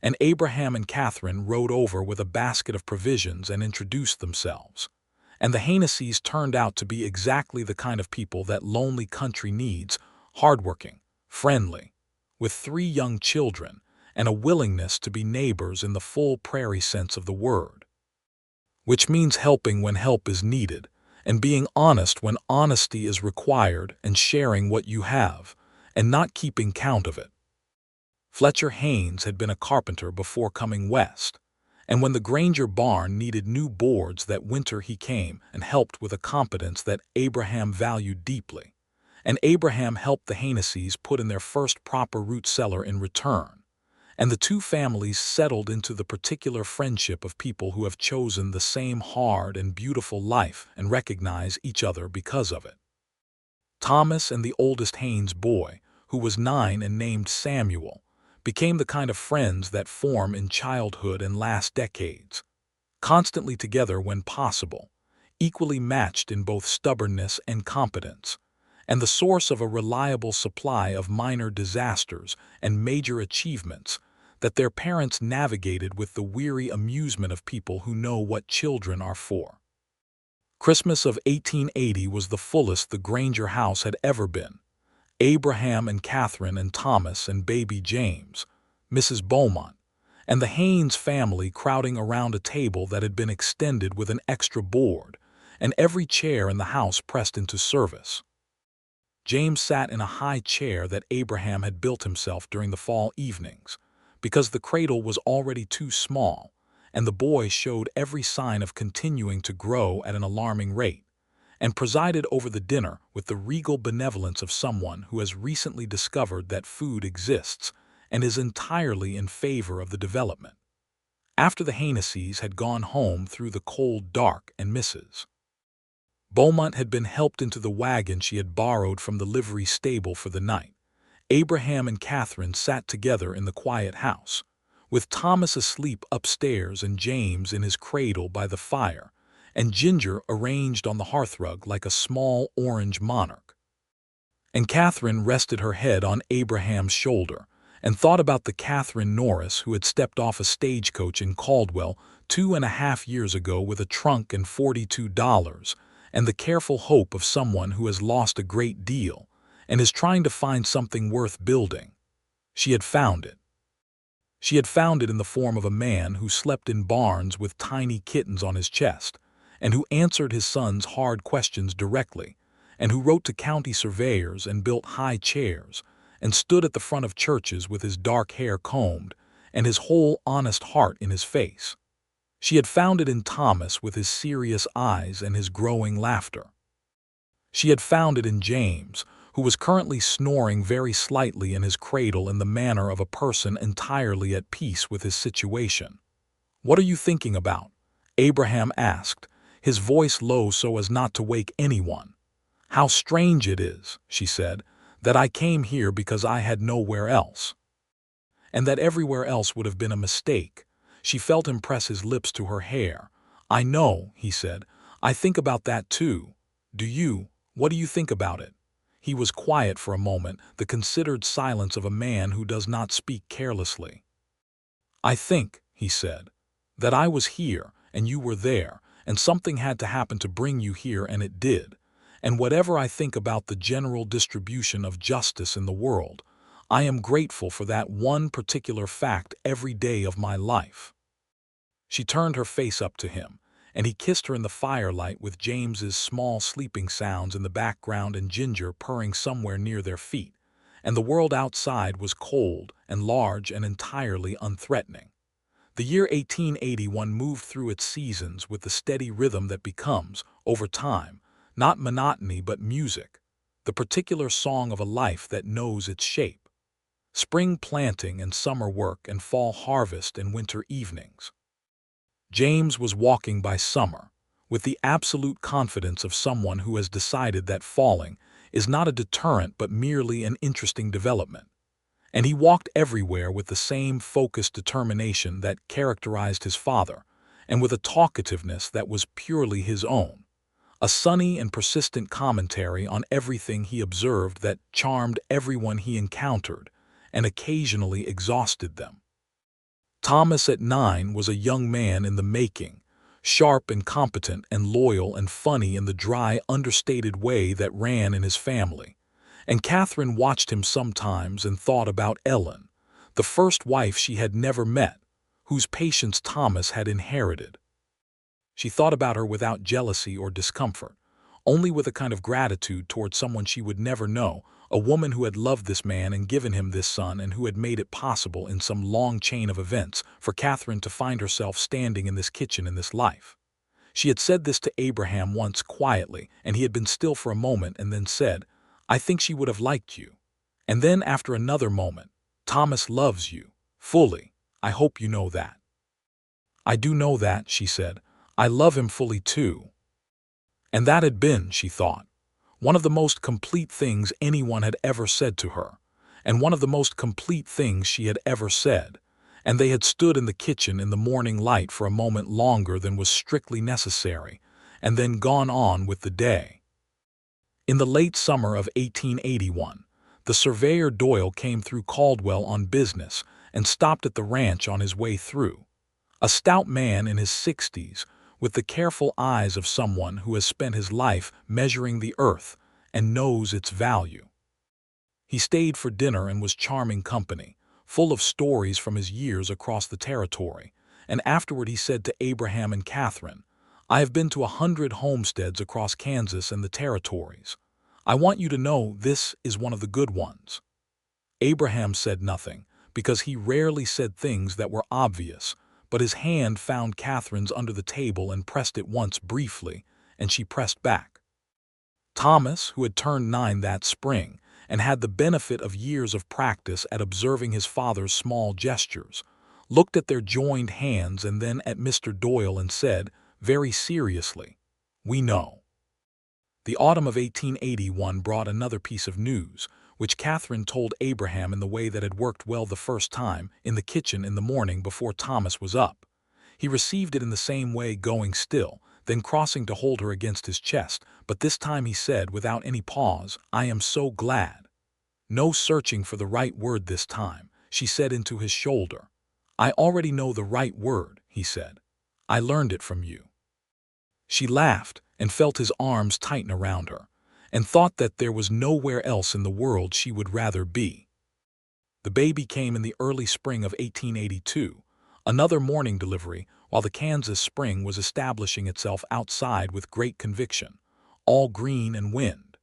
and Abraham and Catherine rode over with a basket of provisions and introduced themselves. And the Hayneses turned out to be exactly the kind of people that lonely country needs, hardworking, friendly, with 3 young children, and a willingness to be neighbors in the full prairie sense of the word. Which means helping when help is needed, and being honest when honesty is required, and sharing what you have, and not keeping count of it. Fletcher Haynes had been a carpenter before coming west, and when the Granger barn needed new boards that winter he came and helped with a competence that Abraham valued deeply, and Abraham helped the Hayneses put in their first proper root cellar in return, and the 2 families settled into the particular friendship of people who have chosen the same hard and beautiful life and recognize each other because of it. Thomas and the oldest Haynes boy, who was 9 and named Samuel, became the kind of friends that form in childhood and last decades, constantly together when possible, equally matched in both stubbornness and competence, and the source of a reliable supply of minor disasters and major achievements that their parents navigated with the weary amusement of people who know what children are for. Christmas of 1880 was the fullest the Granger house had ever been. Abraham and Catherine and Thomas and baby James, Mrs. Beaumont, and the Haynes family crowding around a table that had been extended with an extra board, and every chair in the house pressed into service. James sat in a high chair that Abraham had built himself during the fall evenings, because the cradle was already too small, and the boy showed every sign of continuing to grow at an alarming rate, and presided over the dinner with the regal benevolence of someone who has recently discovered that food exists and is entirely in favor of the development. After the Haynesses had gone home through the cold dark and Mrs. Beaumont had been helped into the wagon she had borrowed from the livery stable for the night, Abraham and Catherine sat together in the quiet house, with Thomas asleep upstairs and James in his cradle by the fire, and Ginger arranged on the hearthrug like a small orange monarch. And Catherine rested her head on Abraham's shoulder and thought about the Catherine Norris who had stepped off a stagecoach in Caldwell 2.5 years ago with a trunk and $42, and the careful hope of someone who has lost a great deal and is trying to find something worth building. She had found it. She had found it in the form of a man who slept in barns with tiny kittens on his chest, and who answered his son's hard questions directly, and who wrote to county surveyors and built high chairs, and stood at the front of churches with his dark hair combed, and his whole honest heart in his face. She had found it in Thomas with his serious eyes and his growing laughter. She had found it in James, who was currently snoring very slightly in his cradle in the manner of a person entirely at peace with his situation. "What are you thinking about?" Abraham asked, his voice low so as not to wake anyone. "How strange it is," she said, "that I came here because I had nowhere else. And that everywhere else would have been a mistake." She felt him press his lips to her hair. "I know," he said. "I think about that too. Do you? What do you think about it?" He was quiet for a moment, the considered silence of a man who does not speak carelessly. "I think," he said, "that I was here, and you were there, and something had to happen to bring you here, and it did. And whatever I think about the general distribution of justice in the world, I am grateful for that one particular fact every day of my life." She turned her face up to him, and he kissed her in the firelight with James's small sleeping sounds in the background and Ginger purring somewhere near their feet, and the world outside was cold and large and entirely unthreatening. The year 1881 moved through its seasons with the steady rhythm that becomes, over time, not monotony but music, the particular song of a life that knows its shape. Spring planting and summer work and fall harvest and winter evenings. James was walking by summer, with the absolute confidence of someone who has decided that falling is not a deterrent but merely an interesting development. And he walked everywhere with the same focused determination that characterized his father, and with a talkativeness that was purely his own, a sunny and persistent commentary on everything he observed that charmed everyone he encountered and occasionally exhausted them. Thomas at 9 was a young man in the making, sharp and competent and loyal and funny in the dry, understated way that ran in his family. And Catherine watched him sometimes and thought about Ellen, the first wife she had never met, whose patience Thomas had inherited. She thought about her without jealousy or discomfort, only with a kind of gratitude toward someone she would never know, a woman who had loved this man and given him this son and who had made it possible in some long chain of events for Catherine to find herself standing in this kitchen in this life. She had said this to Abraham once quietly, and he had been still for a moment and then said, "I think she would have liked you." And then after another moment, "Thomas loves you, fully. I hope you know that." "I do know that," she said. "I love him fully too." And that had been, she thought, one of the most complete things anyone had ever said to her, and one of the most complete things she had ever said, and they had stood in the kitchen in the morning light for a moment longer than was strictly necessary, and then gone on with the day. In the late summer of 1881, the surveyor Doyle came through Caldwell on business and stopped at the ranch on his way through. A stout man in his 60s, with the careful eyes of someone who has spent his life measuring the earth and knows its value. He stayed for dinner and was charming company, full of stories from his years across the territory, and afterward he said to Abraham and Catherine, "I have been to 100 homesteads across Kansas and the territories. I want you to know this is one of the good ones." Abraham said nothing, because he rarely said things that were obvious, but his hand found Catherine's under the table and pressed it once briefly, and she pressed back. Thomas, who had turned 9 that spring, and had the benefit of years of practice at observing his father's small gestures, looked at their joined hands and then at Mr. Doyle and said, very seriously, "We know." The autumn of 1881 brought another piece of news, which Catherine told Abraham in the way that had worked well the first time, in the kitchen in the morning before Thomas was up. He received it in the same way, going still, then crossing to hold her against his chest, but this time he said, without any pause, "I am so glad." No searching for the right word this time, she said into his shoulder. "I already know the right word," he said. "I learned it from you." She laughed and felt his arms tighten around her, and thought that there was nowhere else in the world she would rather be. The baby came in the early spring of 1882, another morning delivery, while the Kansas spring was establishing itself outside with great conviction, all green and wind.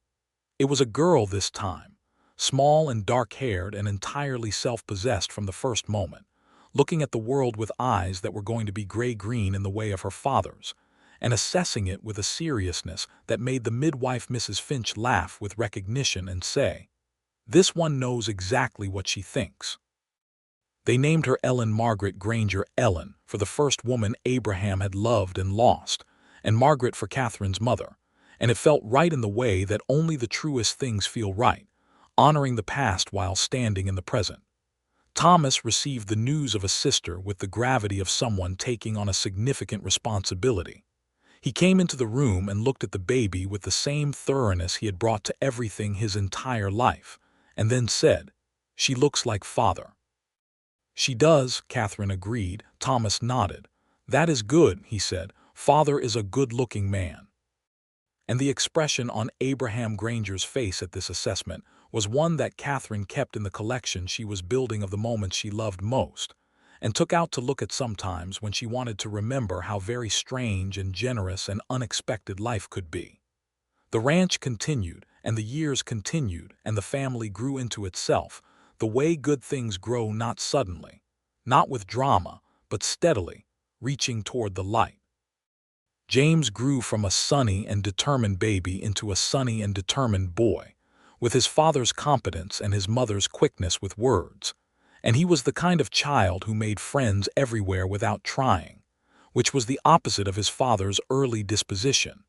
It was a girl this time, small and dark-haired and entirely self-possessed from the first moment, looking at the world with eyes that were going to be gray-green in the way of her father's, and assessing it with a seriousness that made the midwife Mrs. Finch laugh with recognition and say, "This one knows exactly what she thinks." They named her Ellen Margaret Granger, Ellen for the first woman Abraham had loved and lost, and Margaret for Catherine's mother, and it felt right in the way that only the truest things feel right, honoring the past while standing in the present. Thomas received the news of a sister with the gravity of someone taking on a significant responsibility. He came into the room and looked at the baby with the same thoroughness he had brought to everything his entire life, and then said, "She looks like father." "She does," Catherine agreed. Thomas nodded. "That is good," he said. "Father is a good-looking man." And the expression on Abraham Granger's face at this assessment was one that Catherine kept in the collection she was building of the moments she loved most, and took out to look at sometimes when she wanted to remember how very strange and generous and unexpected life could be. The ranch continued, and the years continued, and the family grew into itself, the way good things grow, not suddenly, not with drama, but steadily, reaching toward the light. James grew from a sunny and determined baby into a sunny and determined boy, with his father's competence and his mother's quickness with words, and he was the kind of child who made friends everywhere without trying, which was the opposite of his father's early disposition,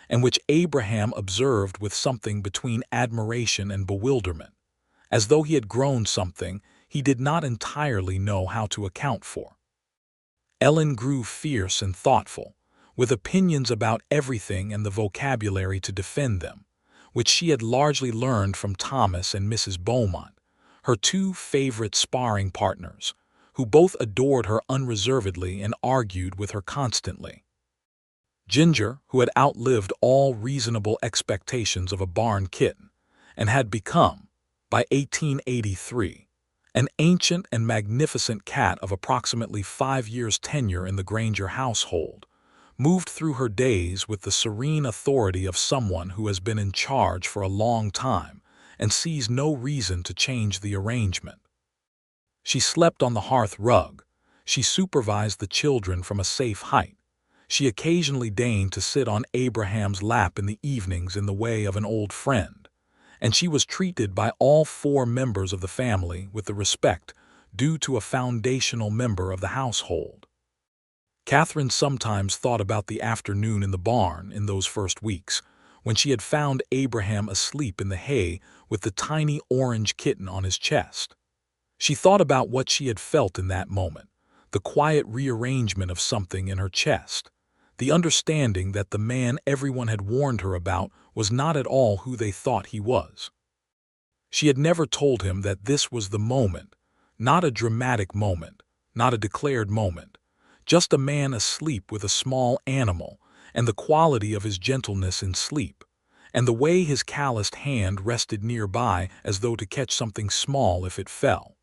and which Abraham observed with something between admiration and bewilderment, as though he had grown something he did not entirely know how to account for. Ellen grew fierce and thoughtful, with opinions about everything and the vocabulary to defend them, which she had largely learned from Thomas and Mrs. Beaumont, her two favorite sparring partners, who both adored her unreservedly and argued with her constantly. Ginger, who had outlived all reasonable expectations of a barn kitten, and had become, by 1883, an ancient and magnificent cat of approximately 5 years' tenure in the Granger household, moved through her days with the serene authority of someone who has been in charge for a long time and sees no reason to change the arrangement. She slept on the hearth rug. She supervised the children from a safe height. She occasionally deigned to sit on Abraham's lap in the evenings in the way of an old friend, and she was treated by all 4 members of the family with the respect due to a foundational member of the household. Catherine sometimes thought about the afternoon in the barn in those first weeks, when she had found Abraham asleep in the hay with the tiny orange kitten on his chest. She thought about what she had felt in that moment, the quiet rearrangement of something in her chest, the understanding that the man everyone had warned her about was not at all who they thought he was. She had never told him that this was the moment, not a dramatic moment, not a declared moment, just a man asleep with a small animal, and the quality of his gentleness in sleep, and the way his calloused hand rested nearby as though to catch something small if it fell.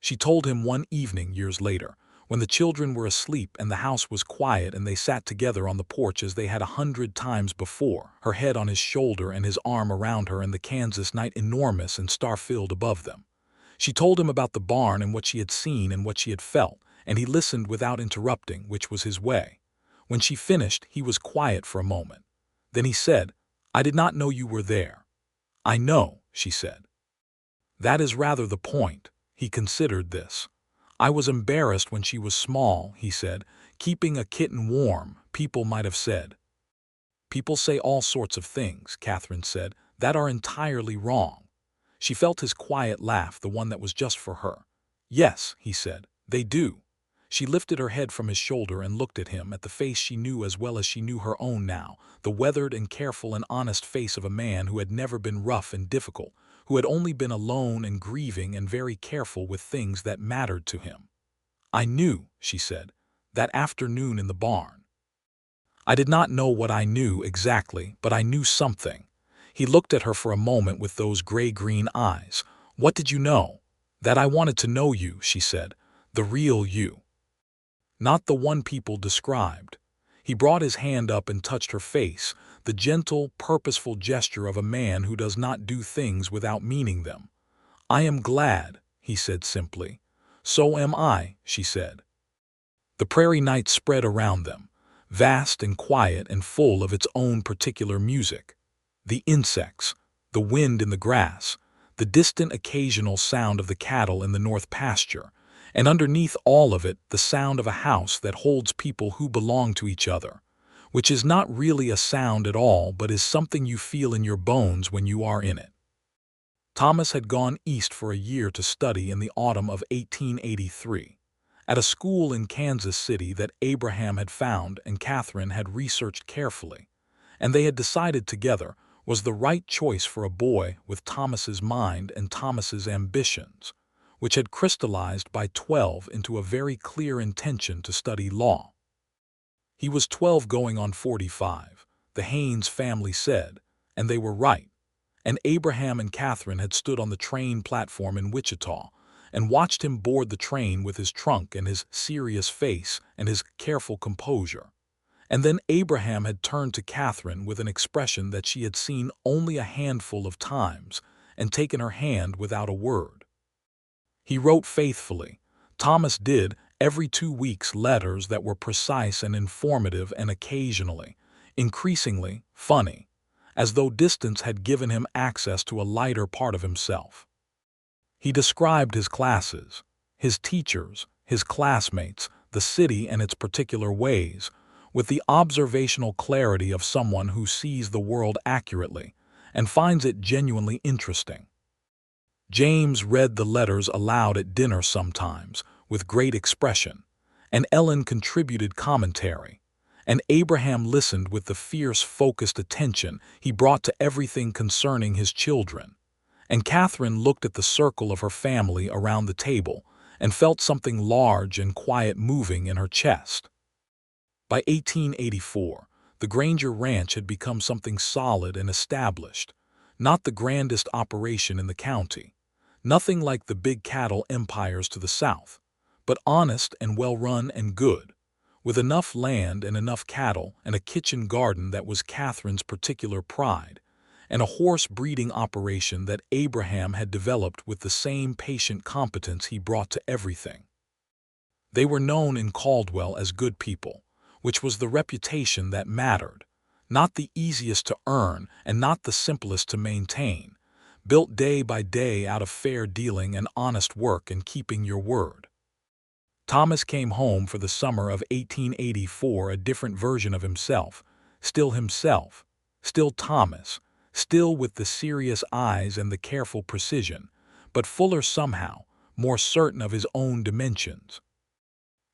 She told him one evening years later, when the children were asleep and the house was quiet and they sat together on the porch as they had 100 times before, her head on his shoulder and his arm around her and the Kansas night enormous and star-filled above them. She told him about the barn and what she had seen and what she had felt, and he listened without interrupting, which was his way. When she finished, he was quiet for a moment. Then he said, "I did not know you were there." "I know," she said. That is rather the point. He considered this. I was embarrassed when she was small, he said. Keeping a kitten warm, people might have said. People say all sorts of things, Catherine said, that are entirely wrong. She felt his quiet laugh, the one that was just for her. Yes, he said, they do. She lifted her head from his shoulder and looked at him, at the face she knew as well as she knew her own now, the weathered and careful and honest face of a man who had never been rough and difficult, who had only been alone and grieving and very careful with things that mattered to him. I knew, she said, that afternoon in the barn. I did not know what I knew exactly, but I knew something. He looked at her for a moment with those gray-green eyes. What did you know? That I wanted to know you, she said, the real you. Not the one people described. He brought his hand up and touched her face, the gentle, purposeful gesture of a man who does not do things without meaning them. I am glad, he said simply. So am I, she said. The prairie night spread around them, vast and quiet and full of its own particular music. The insects, the wind in the grass, the distant occasional sound of the cattle in the north pasture, and underneath all of it the sound of a house that holds people who belong to each other, which is not really a sound at all but is something you feel in your bones when you are in it. Thomas had gone east for a year to study in the autumn of 1883, at a school in Kansas City that Abraham had found and Catherine had researched carefully, and they had decided together was the right choice for a boy with Thomas's mind and Thomas's ambitions, which had crystallized by 12 into a very clear intention to study law. He was 12 going on 45, the Haynes family said, and they were right. And Abraham and Catherine had stood on the train platform in Wichita and watched him board the train with his trunk and his serious face and his careful composure. And then Abraham had turned to Catherine with an expression that she had seen only a handful of times and taken her hand without a word. He wrote faithfully. Thomas did, every 2 weeks, letters that were precise and informative and occasionally, increasingly, funny, as though distance had given him access to a lighter part of himself. He described his classes, his teachers, his classmates, the city and its particular ways, with the observational clarity of someone who sees the world accurately and finds it genuinely interesting. James read the letters aloud at dinner sometimes, with great expression, and Ellen contributed commentary, and Abraham listened with the fierce, focused attention he brought to everything concerning his children, and Catherine looked at the circle of her family around the table and felt something large and quiet moving in her chest. By 1884, the Granger Ranch had become something solid and established, not the grandest operation in the county, nothing like the big cattle empires to the south, but honest and well-run and good, with enough land and enough cattle and a kitchen garden that was Catherine's particular pride, and a horse breeding operation that Abraham had developed with the same patient competence he brought to everything. They were known in Caldwell as good people, which was the reputation that mattered, not the easiest to earn and not the simplest to maintain, built day by day out of fair dealing and honest work and keeping your word. Thomas came home for the summer of 1884 a different version of himself, still Thomas, still with the serious eyes and the careful precision, but fuller somehow, more certain of his own dimensions.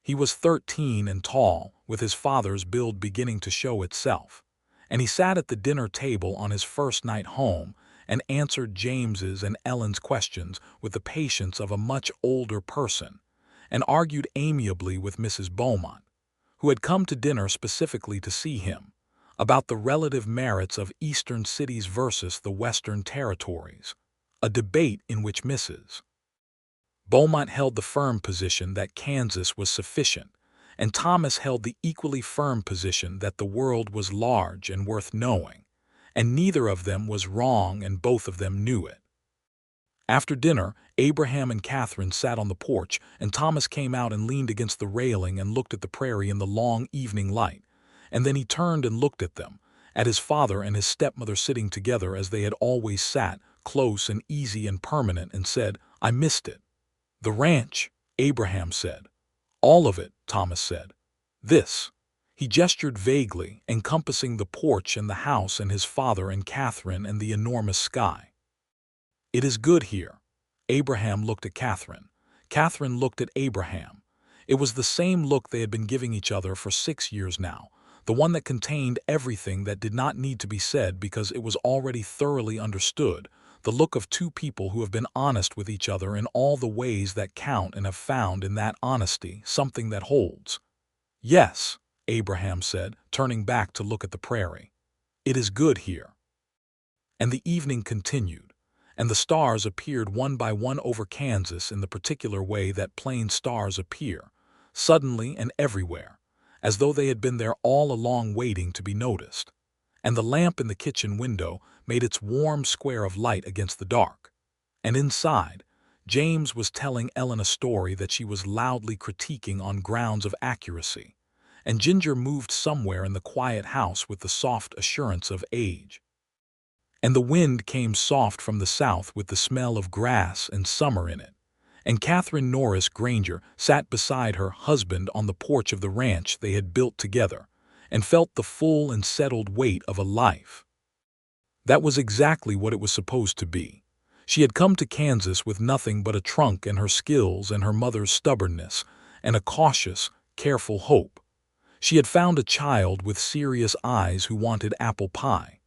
He was 13 and tall, with his father's build beginning to show itself, and he sat at the dinner table on his first night home and answered James's and Ellen's questions with the patience of a much older person, and argued amiably with Mrs. Beaumont, who had come to dinner specifically to see him, about the relative merits of Eastern cities versus the Western territories, a debate in which Mrs. Beaumont held the firm position that Kansas was sufficient, and Thomas held the equally firm position that the world was large and worth knowing, and neither of them was wrong and both of them knew it. After dinner, Abraham and Catherine sat on the porch, and Thomas came out and leaned against the railing and looked at the prairie in the long evening light, and then he turned and looked at them, at his father and his stepmother sitting together as they had always sat, close and easy and permanent, and said, "I missed it." "The ranch," Abraham said. "All of it," Thomas said. "This." He gestured vaguely, encompassing the porch and the house and his father and Catherine and the enormous sky. "It is good here." Abraham looked at Catherine. Catherine looked at Abraham. It was the same look they had been giving each other for 6 years now, the one that contained everything that did not need to be said because it was already thoroughly understood, the look of two people who have been honest with each other in all the ways that count and have found in that honesty something that holds. "Yes," Abraham said, turning back to look at the prairie. "It is good here." And the evening continued, and the stars appeared one by one over Kansas in the particular way that plain stars appear, suddenly and everywhere, as though they had been there all along waiting to be noticed. And the lamp in the kitchen window made its warm square of light against the dark. And inside, James was telling Ellen a story that she was loudly critiquing on grounds of accuracy, and Ginger moved somewhere in the quiet house with the soft assurance of age. And the wind came soft from the south with the smell of grass and summer in it, and Catherine Norris Granger sat beside her husband on the porch of the ranch they had built together, and felt the full and settled weight of a life. That was exactly what it was supposed to be. She had come to Kansas with nothing but a trunk and her skills and her mother's stubbornness, and a cautious, careful hope. She had found a child with serious eyes who wanted apple pie.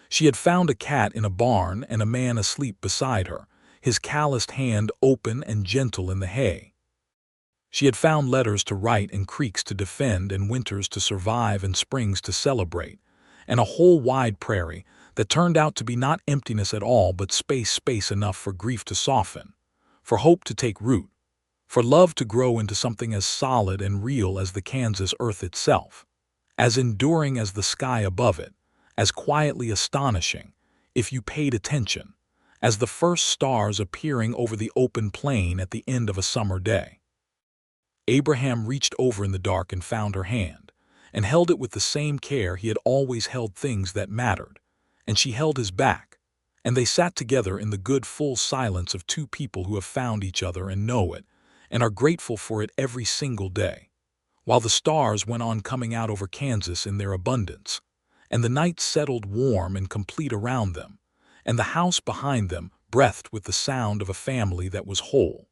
She had found a cat in a barn and a man asleep beside her, his calloused hand open and gentle in the hay. She had found letters to write and creeks to defend and winters to survive and springs to celebrate, and a whole wide prairie that turned out to be not emptiness at all but space enough for grief to soften, for hope to take root, for love to grow into something as solid and real as the Kansas earth itself, as enduring as the sky above it, as quietly astonishing, if you paid attention, as the first stars appearing over the open plain at the end of a summer day. Abraham reached over in the dark and found her hand, and held it with the same care he had always held things that mattered, and she held his back, and they sat together in the good full silence of two people who have found each other and know it, and are grateful for it every single day, while the stars went on coming out over Kansas in their abundance, and the night settled warm and complete around them, and the house behind them breathed with the sound of a family that was whole.